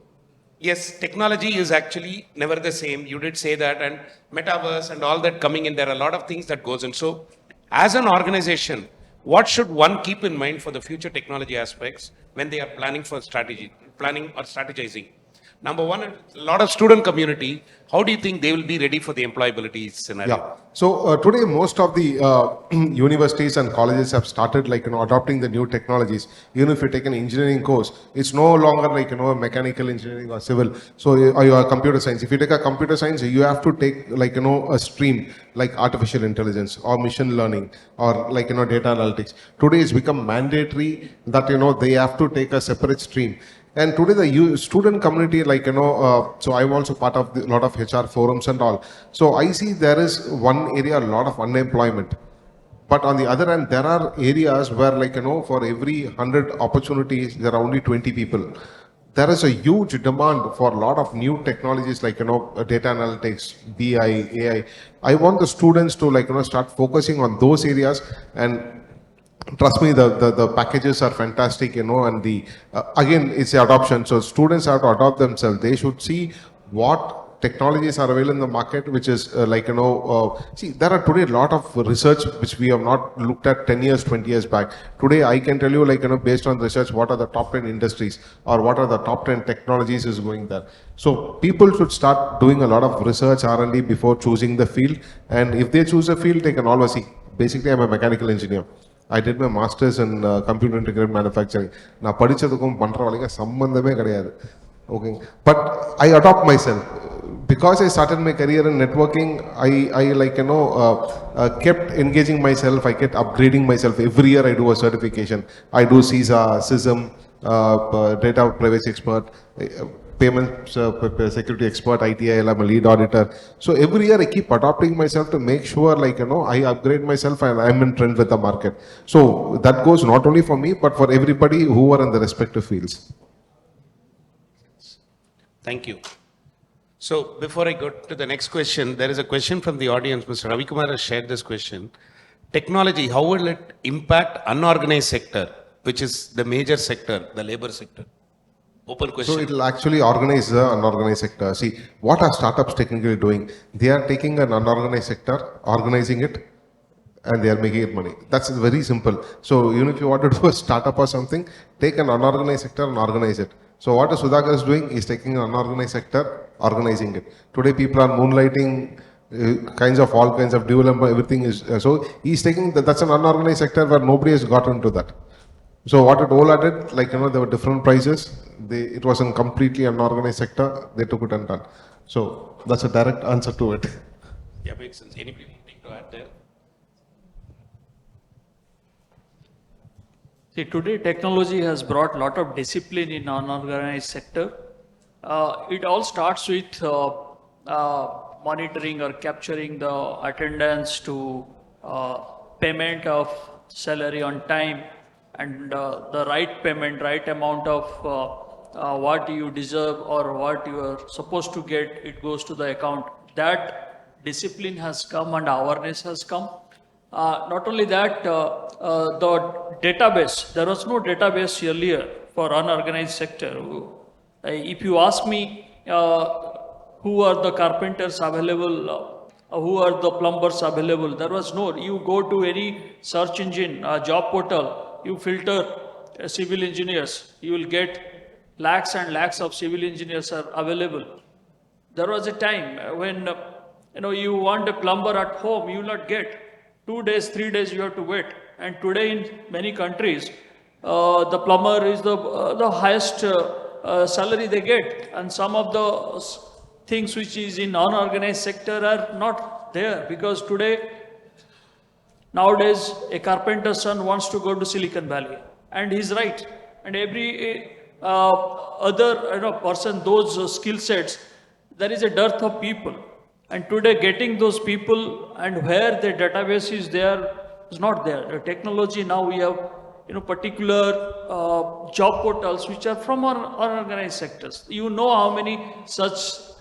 yes, technology is actually never the same. You did say that, and metaverse and all that coming in, there are a lot of things that goes in. So, as an organization, what should one keep in mind for the future technology aspects when they are planning or strategizing? Number one, a lot of student community, how do you think they will be ready for the employability scenario?
Yeah. So today, most of the universities and colleges have started, like, adopting the new technologies. Even if you take an engineering course, it's no longer like, mechanical engineering or civil. So or you are computer science. If you take a computer science, you have to take, like, a stream like artificial intelligence or machine learning or, like, data analytics. Today it's become mandatory that, they have to take a separate stream. And today the student community, like, so I'm also part of a lot of HR forums and all. So I see there is one area, a lot of unemployment. But on the other hand, there are areas where, like, for every 100 opportunities, there are only 20 people. There is a huge demand for a lot of new technologies, like, data analytics, BI, AI. I want the students to, like, start focusing on those areas. And trust me, the packages are fantastic, and the again, it's the adoption. So students have to adopt themselves. They should see what technologies are available in the market, which is see, there are today a lot of research which we have not looked at 10 years, 20 years back. Today, I can tell you, like, based on research, what are the top 10 industries or what are the top 10 technologies is going there. So people should start doing a lot of research, R&D before choosing the field. And if they choose a field, they can always see. Basically, I'm a mechanical engineer. I did my master's in computer integrated manufacturing. நான் படிச்சதுக்கும் பண்ற வேலைக்கு சம்பந்தமே கிடையாது. Okay, but I adopt myself because I started my career in networking. I like, kept engaging myself. I kept upgrading myself. Every year I do a certification. I do CISA, CISM, data privacy expert. payments security expert, ITIL, I'm a lead auditor. So every year I keep adopting myself to make sure, like, I upgrade myself and I'm in trend with the market. So that goes not only for me, but for everybody who are in the respective fields.
Thank you. So before I go to the next question, there is a question from the audience. Mr. Ravi Kumar has shared this question. Technology, how will it impact unorganized sector, which is the major sector, the labor sector? Open question.
So it will actually organize the unorganized sector. See, what are startups technically doing? They are taking an unorganized sector, organizing it, and they are making it money. That's very simple. So even if you want to do a startup or something, take an unorganized sector and organize it. So what Sudhakar is doing is taking an unorganized sector, organizing it. Today people are moonlighting, all kinds of development, everything is, so he's taking, that's an unorganized sector where nobody has got into that. So what it Ola did, like, there were different prices. It was a completely unorganized sector. They took it and done. So that's a direct answer to it.
Yeah, makes sense. Anybody wanting to add there?
See, today technology has brought a lot of discipline in unorganized sector. It all starts with monitoring or capturing the attendance to payment of salary on time, and the right payment, right amount of what you deserve or what you are supposed to get, it goes to the account. That discipline has come and awareness has come. Not only that, the database, there was no database earlier for unorganized sector. If you ask me who are the carpenters available, who are the plumbers available, there was no. You go to any search engine, job portal, you filter civil engineers, you will get lakhs and lakhs of civil engineers are available. There was a time when you want a plumber at home, you will not get. 2 days, 3 days you have to wait. And today in many countries, the plumber is the highest salary they get. And some of the things which is in unorganized sector are not there, because today, nowadays, a carpenter's son wants to go to Silicon Valley, and he's right. And every other person, those skill sets, there is a dearth of people. And today, getting those people and where the database is there is not there. The technology now we have, particular job portals which are from our unorganized sectors. You know how many such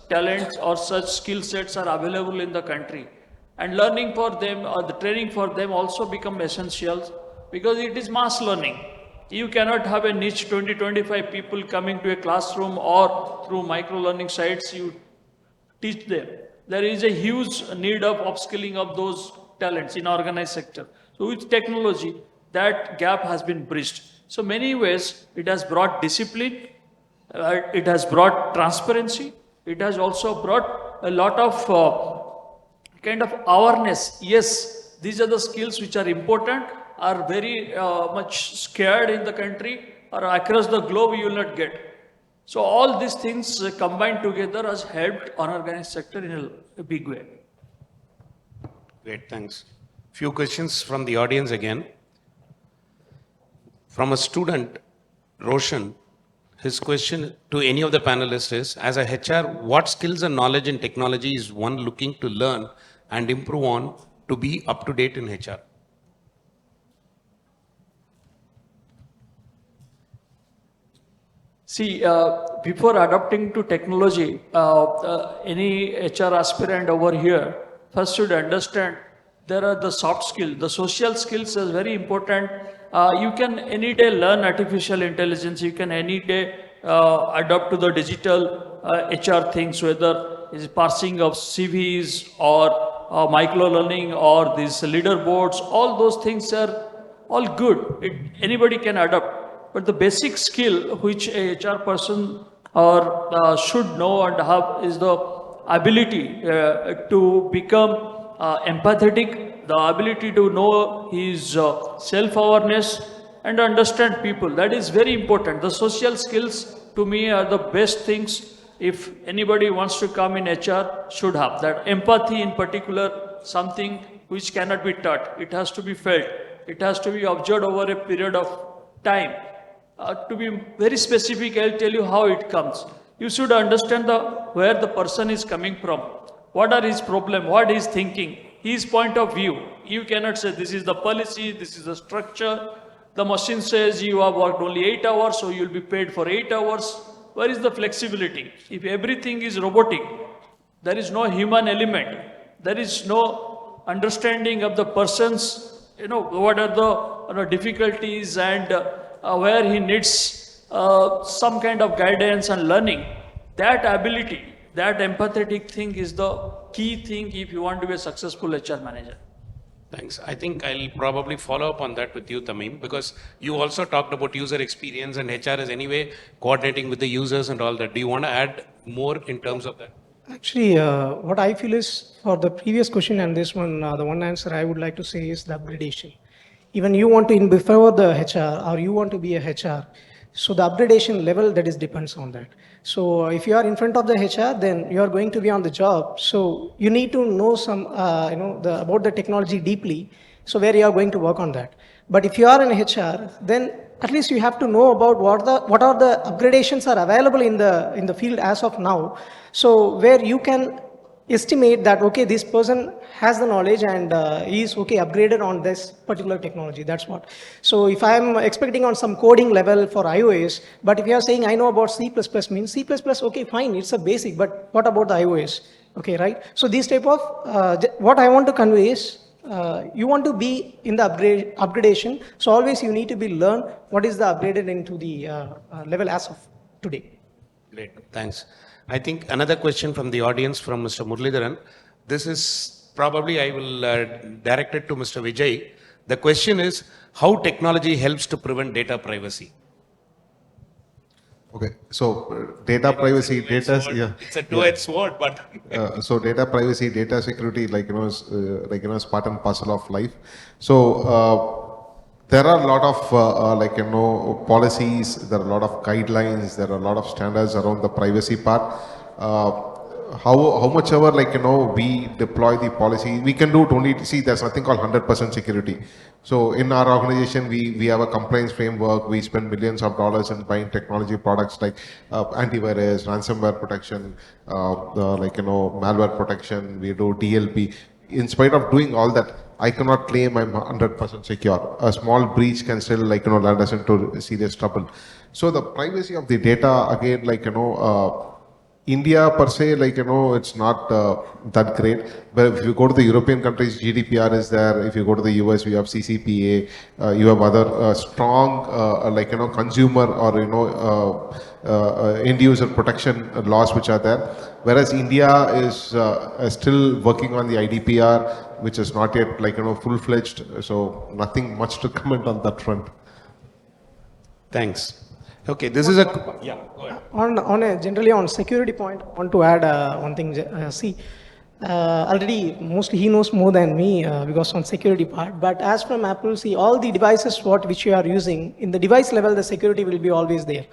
talents or such skill sets are available in the country. And learning for them or the training for them also become essential, because it is mass learning. You cannot have a niche 20-25 people coming to a classroom or through micro learning sites you teach them. There is a huge need of upskilling of those talents in organized sector. So with technology, that gap has been bridged. So many ways it has brought discipline, it has brought transparency, it has also brought a lot of kind of awareness. Yes, these are the skills which are important, are very much scared in the country or across the globe you will not get. So all these things combined together has helped unorganized sector in a big way.
Great, thanks. Few questions from the audience again. From a student, Roshan, his question to any of the panelists is, as a HR, what skills and knowledge in technology is one looking to learn and improve on to be up to date in HR?
See, before adopting to technology, any HR aspirant over here first should understand there are the soft skills. The social skills is very important. You can any day learn artificial intelligence. You can any day adopt to the digital HR things, whether it's parsing of CVs or micro learning or these leaderboards. All those things are all good. Anybody can adopt. But the basic skill which a HR person or should know and have is the ability to become empathetic, the ability to know his self-awareness and understand people. That is very important. The social skills to me are the best things if anybody wants to come in HR should have. That empathy in particular, something which cannot be taught. It has to be felt. It has to be observed over a period of time. To be very specific, I'll tell you how it comes. You should understand where the person is coming from, what are his problem, what he is thinking, his point of view. You cannot say this is the policy, this is the structure. The machine says you have worked only 8 hours, so you'll be paid for 8 hours. Where is the flexibility? If everything is robotic, there is no human element. There is no understanding of the person's, what are the difficulties and where he needs some kind of guidance and learning. That ability, that empathetic thing is the key thing if you want to be a successful HR manager.
Thanks. I think I'll probably follow up on that with you, Tamim, because you also talked about user experience and HR is anyway coordinating with the users and all that. Do you want to add more in terms of that?
Actually, what I feel is for the previous question and this one, the one answer I would like to say is the upgradation. Even you want to in before the HR or you want to be a HR, so the upgradation level that is depends on that. So if you are in front of the HR, then you are going to be on the job. So you need to know some, about the technology deeply. So where you are going to work on that. But if you are in HR, then at least you have to know about what are the upgradations are available in the field as of now. So where you can estimate that, okay, this person has the knowledge and is okay upgraded on this particular technology. That's what. So if I'm expecting on some coding level for iOS, but if you are saying I know about C++, means C++, okay, fine, it's a basic, but what about the iOS? Okay, right? So these type of, what I want to convey is, you want to be in the upgradation. So always you need to be learn what is the upgraded into the level as of today.
Great, thanks. I think another question from the audience from Mr. Muralidharan. This is probably I will direct it to Mr. Vijay. The question is how technology helps to prevent data privacy.
Okay, so data privacy, data, yeah.
It's a two-edged sword, but
so data privacy, data security, is part and parcel of life. So there are a lot of policies, there are a lot of guidelines, there are a lot of standards around the privacy part. How much ever we deploy the policy, we can do it only, see there's nothing called 100% security. So in our organization, we have a compliance framework, we spend millions of dollars in buying technology products like antivirus, ransomware protection, malware protection, we do DLP. In spite of doing all that, I cannot claim I'm 100% secure. A small breach can still land us into serious trouble. So the privacy of the data, again, India per se, it's not that great. But if you go to the European countries, GDPR is there. If you go to the US, we have CCPA. You have other strong, consumer or end user protection laws which are there. Whereas India is still working on the IDPR, which is not yet full-fledged. So nothing much to comment on that front.
Thanks. Okay, this is a yeah. Go ahead.
Generally on security point, I want to add one thing. Already mostly he knows more than me because on security part. But as from Apple, see all the devices which you are using in the device level, the security will be always there.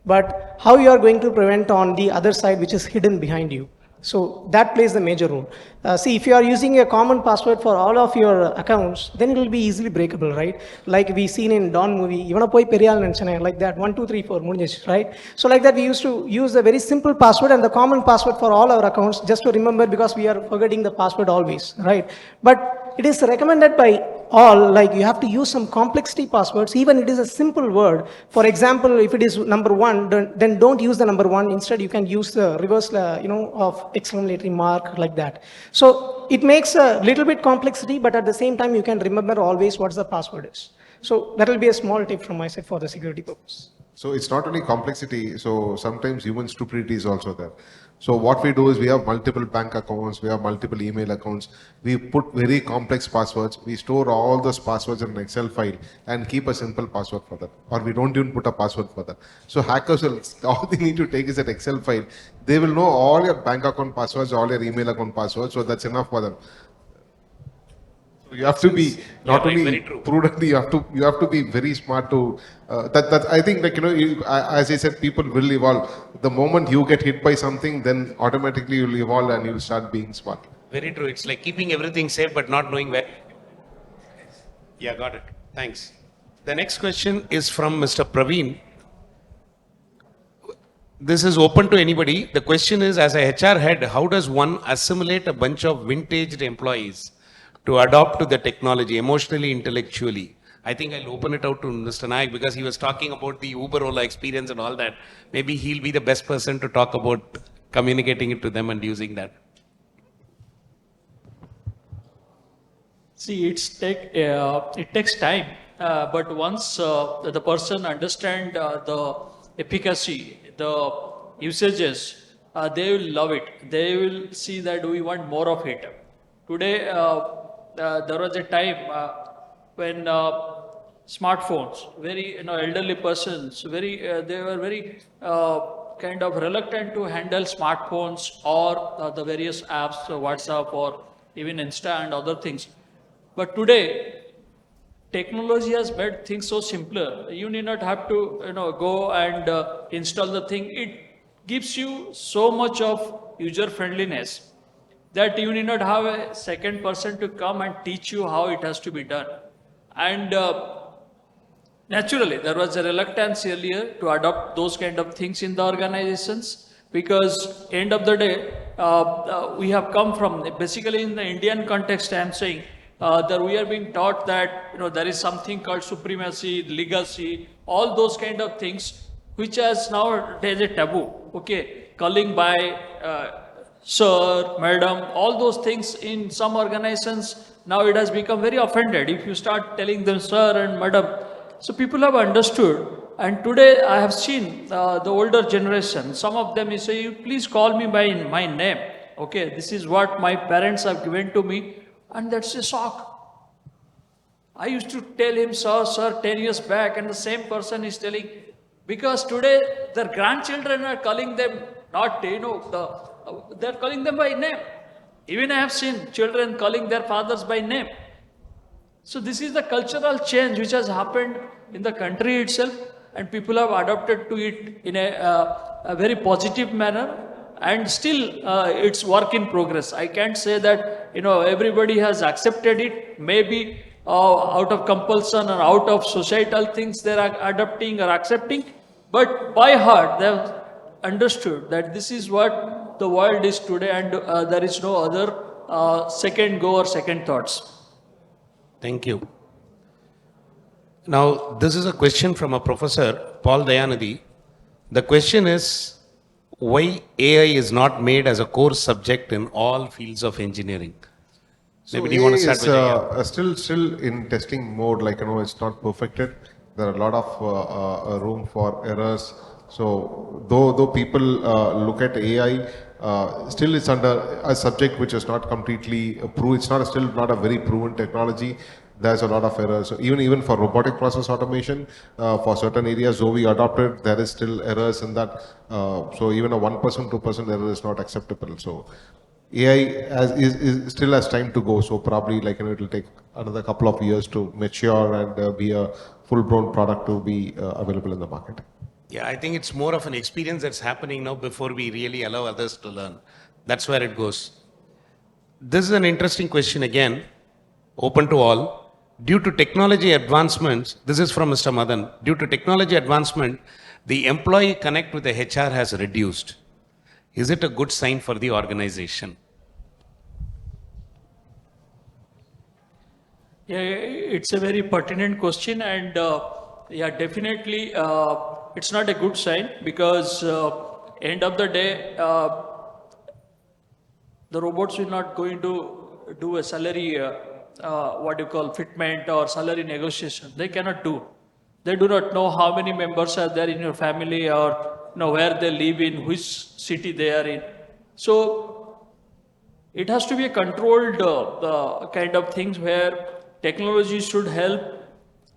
But how you are going to prevent on the other side, which is hidden behind you. So that plays the major role. See, if you are using a common password for all of your accounts, then it will be easily breakable, right? Like we seen in Dawn movie, even Chennai, like that, 1, 2, 3, 4, right? So like that, we used to use a very simple password and the common password for all our accounts just to remember because we are forgetting the password always, right? But it is recommended by all, like you have to use some complexity passwords, even it is a simple word. For example, if it is number 1, then don't use the number 1. Instead, you can use the reverse, of exclamatory mark like that. So it makes a little bit complexity, but at the same time, you can remember always what the password is. So that will be a small tip from my side for the security purpose.
So it's not only complexity, so sometimes human stupidity is also there. So what we do is we have multiple bank accounts, we have multiple email accounts, we put very complex passwords, we store all those passwords in an Excel file and keep a simple password for that. Or we don't even put a password for that. So hackers will, all they need to take is that Excel file. They will know all your bank account passwords, all your email account passwords, so that's enough for them. You have to be not only prudent, you have to be very smart to that I think as I said, people will evolve. The moment you get hit by something, then automatically you'll evolve and you'll start being smart.
Very true. It's like keeping everything safe but not knowing where. Yeah, got it. Thanks. The next question is from Mr. Praveen. this is open to anybody. The question is, as a HR head, how does one assimilate a bunch of vintaged employees to adopt to the technology emotionally, intellectually? I think I'll open it out to Mr. Nayak because he was talking about the Uber Ola experience and all that. Maybe he'll be the best person to talk about communicating it to them and using that.
See, it takes time, but once the person understand the efficacy, the usages, they will love it. They will see that we want more of it. Today, there was a time when smartphones, very elderly persons, they were very kind of reluctant to handle smartphones or the various apps, WhatsApp or even Insta and other things. But today, technology has made things so simpler. You need not have to, go and install the thing. It gives you so much of user friendliness that you need not have a second person to come and teach you how it has to be done. And naturally, there was a reluctance earlier to adopt those kind of things in the organizations because end of the day, we have come from, basically in the Indian context, I am saying, that we are being taught that there is something called supremacy, legacy, all those kind of things, which has now there's a taboo. Okay, calling by sir, madam, all those things in some organizations now it has become very offended if you start telling them sir and madam. So people have understood, and today I have seen the older generation. Some of them say, "Please call me by my name." Okay, this is what my parents have given to me. And that's a shock. I used to tell him, sir, 10 years back, and the same person is telling, because today their grandchildren are calling them, not, they're calling them by name. Even I have seen children calling their fathers by name. So this is the cultural change which has happened in the country itself, and people have adapted to it in a very positive manner. And still, it's work in progress. I can't say that, everybody has accepted it. Maybe out of compulsion or out of societal things, they are adapting or accepting. But by heart, they have understood that this is what the world is today, and there is no other second go or second thoughts.
Thank you. Now, this is a question from a professor, Paul Dayanadi. The question is, why AI is not made as a core subject in all fields of engineering?
So
Maybe do you want to start with
still in testing mode, it's not perfected. There are a lot of room for errors. So though people look at AI, still it's under a subject which is not completely proved. It's still not a very proven technology. There's a lot of errors. So even for robotic process automation, for certain areas, though we adopted, there is still errors in that. So even a 1%, 2% error is not acceptable. So AI is still has time to go. So probably it will take another couple of years to mature and be a full-blown product to be available in the market.
Yeah, I think it's more of an experience that's happening now before we really allow others to learn. That's where it goes. This is an interesting question again, open to all. Due to technology advancements, this is from Mr. Madan, due to technology advancement, the employee connect with the HR has reduced. Is it a good sign for the organization?
Yeah, it's a very pertinent question, and definitely it's not a good sign because end of the day, the robots will not going to do a salary fitment or salary negotiation. They cannot do. They do not know how many members are there in your family or where they live in, which city they are in. So it has to be a controlled kind of things where technology should help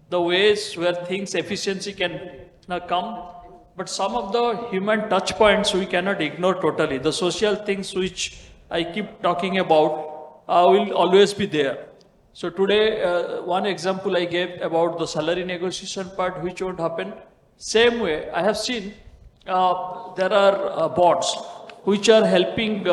the ways where things efficiency can come. But some of the human touch points we cannot ignore totally. The social things which I keep talking about will always be there. So today, one example I gave about the salary negotiation part, which won't happen. Same way, I have seen there are bots which are helping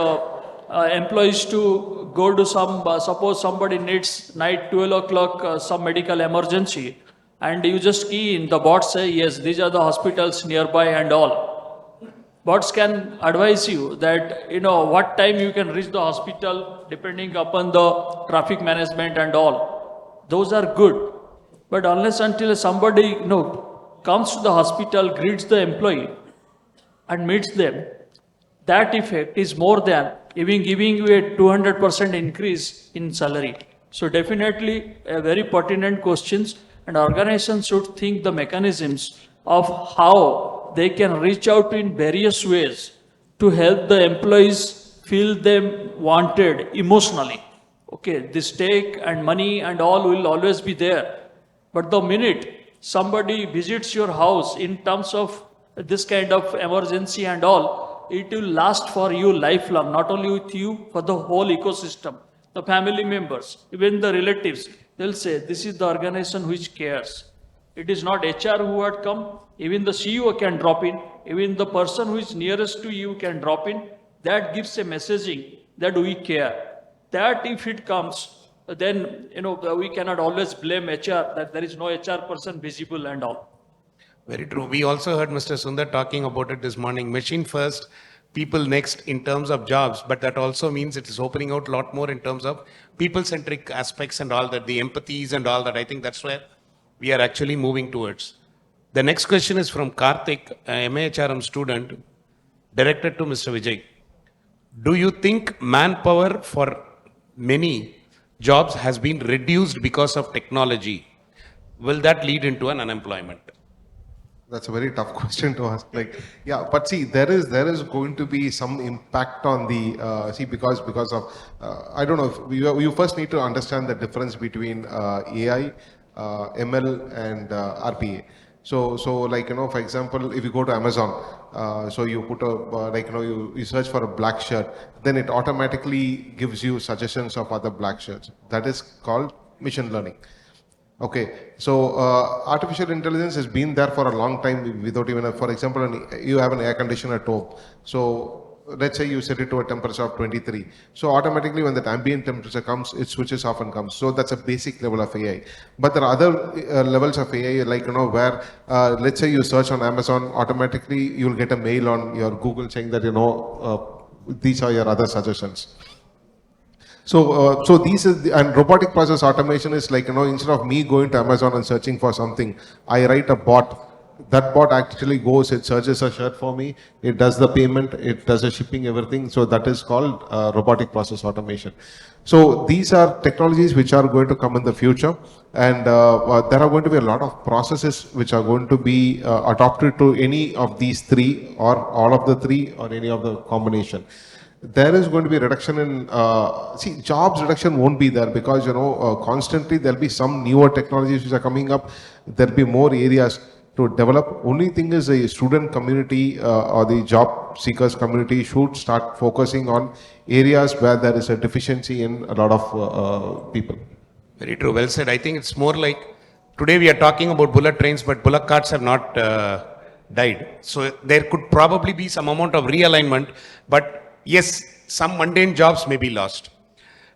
employees to go to some, suppose somebody needs night 12 o'clock, some medical emergency, and you just key in, the bot say, yes, these are the hospitals nearby and all. bots can advise you that, what time you can reach the hospital depending upon the traffic management and all. Those are good. But unless until somebody, comes to the hospital, greets the employee and meets them, that effect is more than even giving you a 200% increase in salary. So definitely a very pertinent questions, and organizations should think the mechanisms of how they can reach out in various ways to help the employees feel them wanted emotionally. Okay, the stake and money and all will always be there. But the minute somebody visits your house in terms of this kind of emergency and all, it will last for you lifelong, not only with you, for the whole ecosystem, the family members, even the relatives. They'll say, this is the organization which cares. It is not HR who had come, even the CEO can drop in, even the person who is nearest to you can drop in. That gives a messaging that we care. That if it comes, then we cannot always blame HR that there is no HR person visible and all.
Very true. We also heard Mr. Sundar talking about it this morning. Machine first, people next in terms of jobs, but that also means it is opening out a lot more in terms of people-centric aspects and all that, the empathies and all that. I think that's where we are actually moving towards. The next question is from Karthik, a MAHRM student, directed to Mr. Vijay. Do you think manpower for many jobs has been reduced because of technology? Will that lead into an unemployment?
That's a very tough question to ask. Yeah, but see, there is going to be some impact on the because of I don't know. If you first need to understand the difference between AI, ML, and RPA. So for example, if you go to Amazon, so you put you search for a black shirt, then it automatically gives you suggestions of other black shirts. That is called machine learning. Okay, so artificial intelligence has been there for a long time without even, for example, you have an air conditioner at home. So let's say you set it to a temperature of 23. So automatically when that ambient temperature comes, it switches off and comes. So that's a basic level of AI. But there are other levels of AI, where let's say you search on Amazon, automatically you'll get a mail on your Google saying that, these are your other suggestions. So and robotic process automation is instead of me going to Amazon and searching for something, I write a bot. That bot actually goes, it searches a shirt for me, it does the payment, it does the shipping, everything. So that is called robotic process automation. So these are technologies which are going to come in the future, and there are going to be a lot of processes which are going to be adopted to any of these three, or all of the three, or any of the combination. There is going to be a reduction in, jobs reduction won't be there because, constantly there'll be some newer technologies which are coming up. There'll be more areas to develop. Only thing is the student community or the job seekers community should start focusing on areas where there is a deficiency in a lot of people.
Very true. Well said. I think it's more like today we are talking about bullet trains, but bullock carts have not died. So there could probably be some amount of realignment, but yes, some mundane jobs may be lost.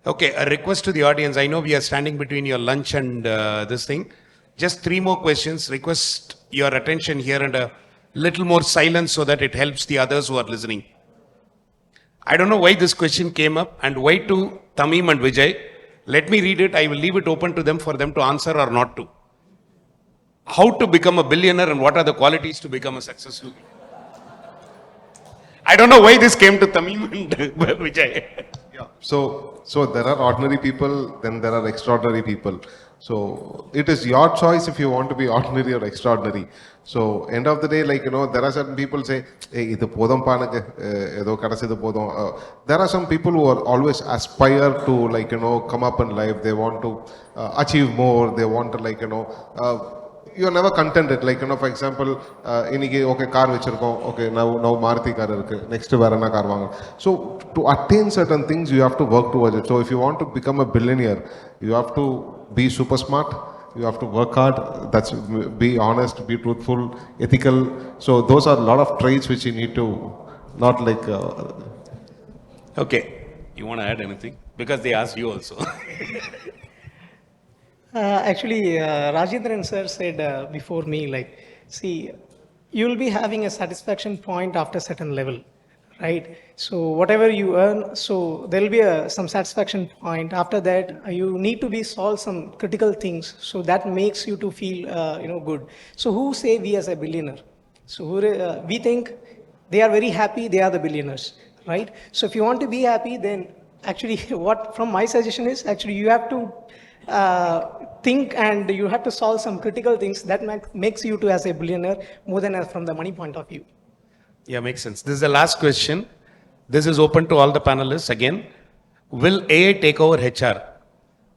Okay, a request to the audience. I know we are standing between your lunch and this thing. Just 3 more questions. Request your attention here and a little more silence so that it helps the others who are listening. I don't know why this question came up and why to Tamim and Vijay. Let me read it. I will leave it open to them for them to answer or not to. How to become a billionaire and what are the qualities to become a successful? I don't know why this came to Tamim and Vijay.
Yeah. So there are ordinary people, then there are extraordinary people. So it is your choice if you want to be ordinary or extraordinary. So end of the day, there are certain people say, hey, there are some people who are always aspire to come up in life. They want to achieve more. They want to you're never contented. For example, okay, car vechirkom, okay, now Maruti car irukku, next varana car vaanga. So to attain certain things, you have to work towards it. So if you want to become a billionaire, you have to be super smart, you have to work hard, be honest, be truthful, ethical. So those are a lot of traits which you need to, not
Okay, you want to add anything? Because they asked you also.
Actually, Rajendran sir said before me, you will be having a satisfaction point after certain level, right? So whatever you earn, so there will be some satisfaction point. After that, you need to be solve some critical things. So that makes you to feel, good. So who say we as a billionaire? So we think they are very happy, they are the billionaires, right? So if you want to be happy, then actually what from my suggestion is actually you have to think and you have to solve some critical things that makes you to as a billionaire more than from the money point of view.
Yeah, makes sense. This is the last question. This is open to all the panelists again. Will AI take over HR?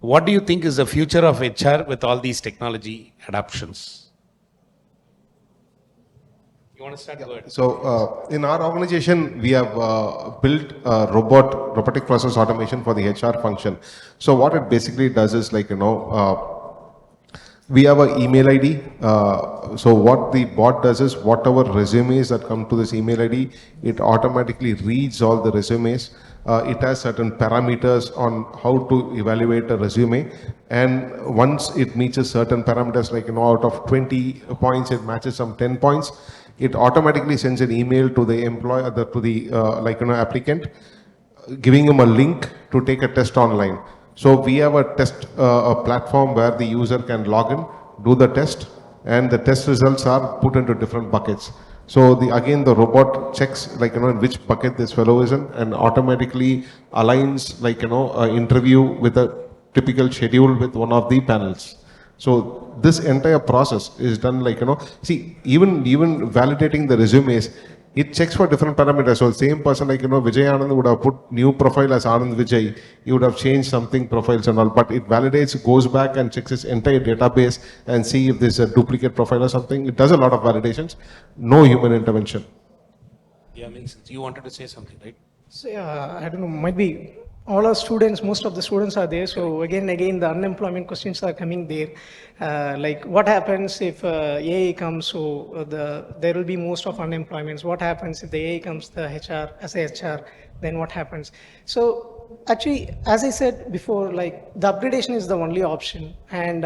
What do you think is the future of HR with all these technology adoptions? You want to start? Go ahead.
So, in our organization, we have built robotic process automation for the HR function. So, what it basically does is we have an email ID. So, what the bot does is whatever resumes that come to this email ID, it automatically reads all the resumes. It has certain parameters on how to evaluate a resume. And once it meets a certain parameters, out of 20 points, it matches some 10 points. It automatically sends an email to the employer, to the applicant, giving him a link to take a test online. So we have a test a platform where the user can log in, do the test, and the test results are put into different buckets. So again the robot checks in which bucket this fellow is in, and automatically aligns an interview with a typical schedule with one of the panels. So this entire process is done see, even validating the resumes, it checks for different parameters. So same person Vijay Anand would have put new profile as Anand Vijay, he would have changed something profiles and all, but it validates, goes back and checks his entire database and see if there's a duplicate profile or something. It does a lot of validations, no human intervention.
Yeah, makes sense. You wanted to say something, right?
So yeah, I don't know, might be all our students, most of the students are there. So again, the unemployment questions are coming there. Like what happens if AI comes? So there will be most of unemployments. What happens if the AI comes, the HR, as a HR, then what happens? So actually, as I said before, like the upgradation is the only option. And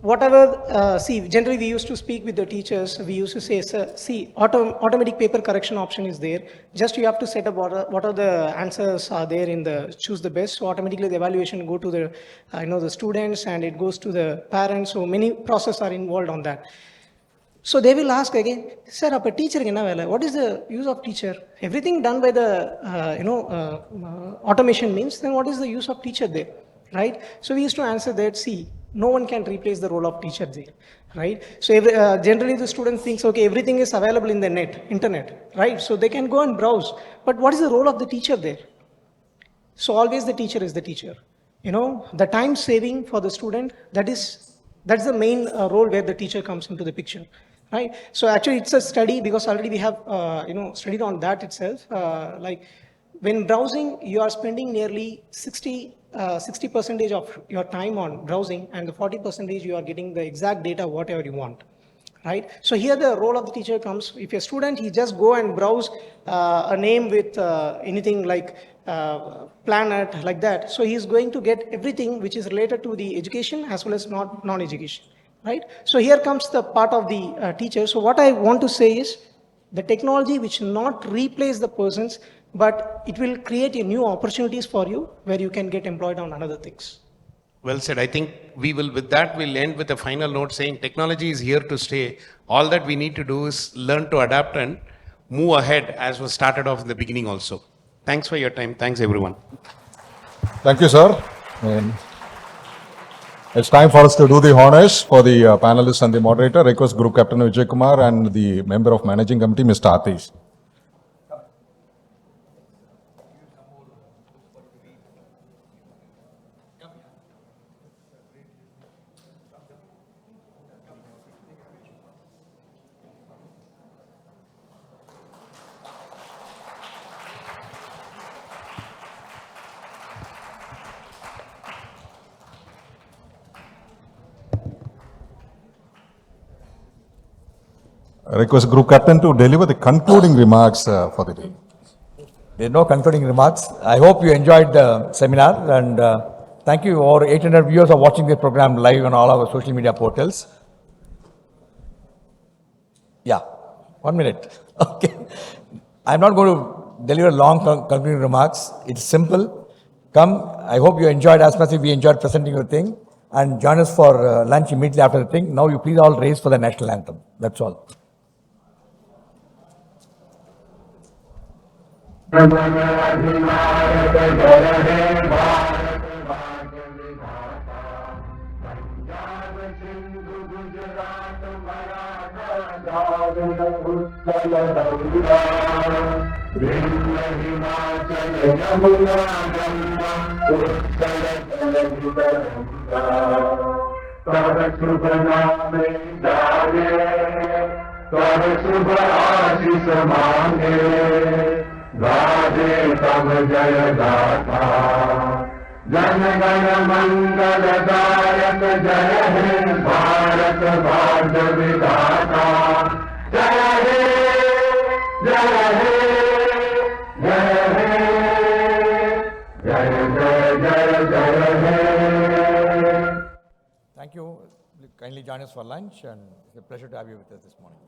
whatever, generally we used to speak with the teachers, we used to say, sir, see, automatic paper correction option is there. Just you have to set up what are the answers are there in the choose the best. So automatically the evaluation go to the, the students, and it goes to the parents. So many processes are involved on that. So they will ask again, sir, a teacher, what is the use of teacher? Everything done by the, automation means, then what is the use of teacher there, right? So we used to answer that, see, no one can replace the role of teacher there, right? So generally the student thinks, okay, everything is available in the internet, right? So they can go and browse. But what is the role of the teacher there? So always the teacher is the teacher. The time saving for the student, that's the main role where the teacher comes into the picture, right? So actually it's a study, because already we have, studied on that itself. Like when browsing, you are spending nearly 60% of your time on browsing, and the 40% you are getting the exact data, whatever you want, right? So here the role of the teacher comes. If a student, he just go and browse a name with anything like planet, like that. So he's going to get everything which is related to the education as well as non-education, right? So here comes the part of the teacher. So what I want to say is, the technology which not replace the persons, but it will create a new opportunities for you where you can get employed on another things.
Well said. I think with that, we'll end with a final note saying technology is here to stay. All that we need to do is learn to adapt and move ahead, as was started off in the beginning also. Thanks for your time. Thanks, everyone.
Thank you, sir. And it's time for us to do the honors for the panelists and the moderator. Request Group Captain Vijay Kumar and the member of Managing Committee, Mr. Atish. Request Group Captain to deliver the concluding remarks for the day.
There are no concluding remarks. I hope you enjoyed the seminar, and thank you. Over 800 viewers are watching this program live on all our social media portals. Yeah, 1 minute. Okay. I'm not going to deliver long concluding remarks. It's simple. Come, I hope you enjoyed as much as we enjoyed presenting your thing, and join us for lunch immediately after the thing. Now you please all raise for the national anthem. That's all. Thank you. Kindly join us for lunch, and it's a pleasure to have you with us this morning.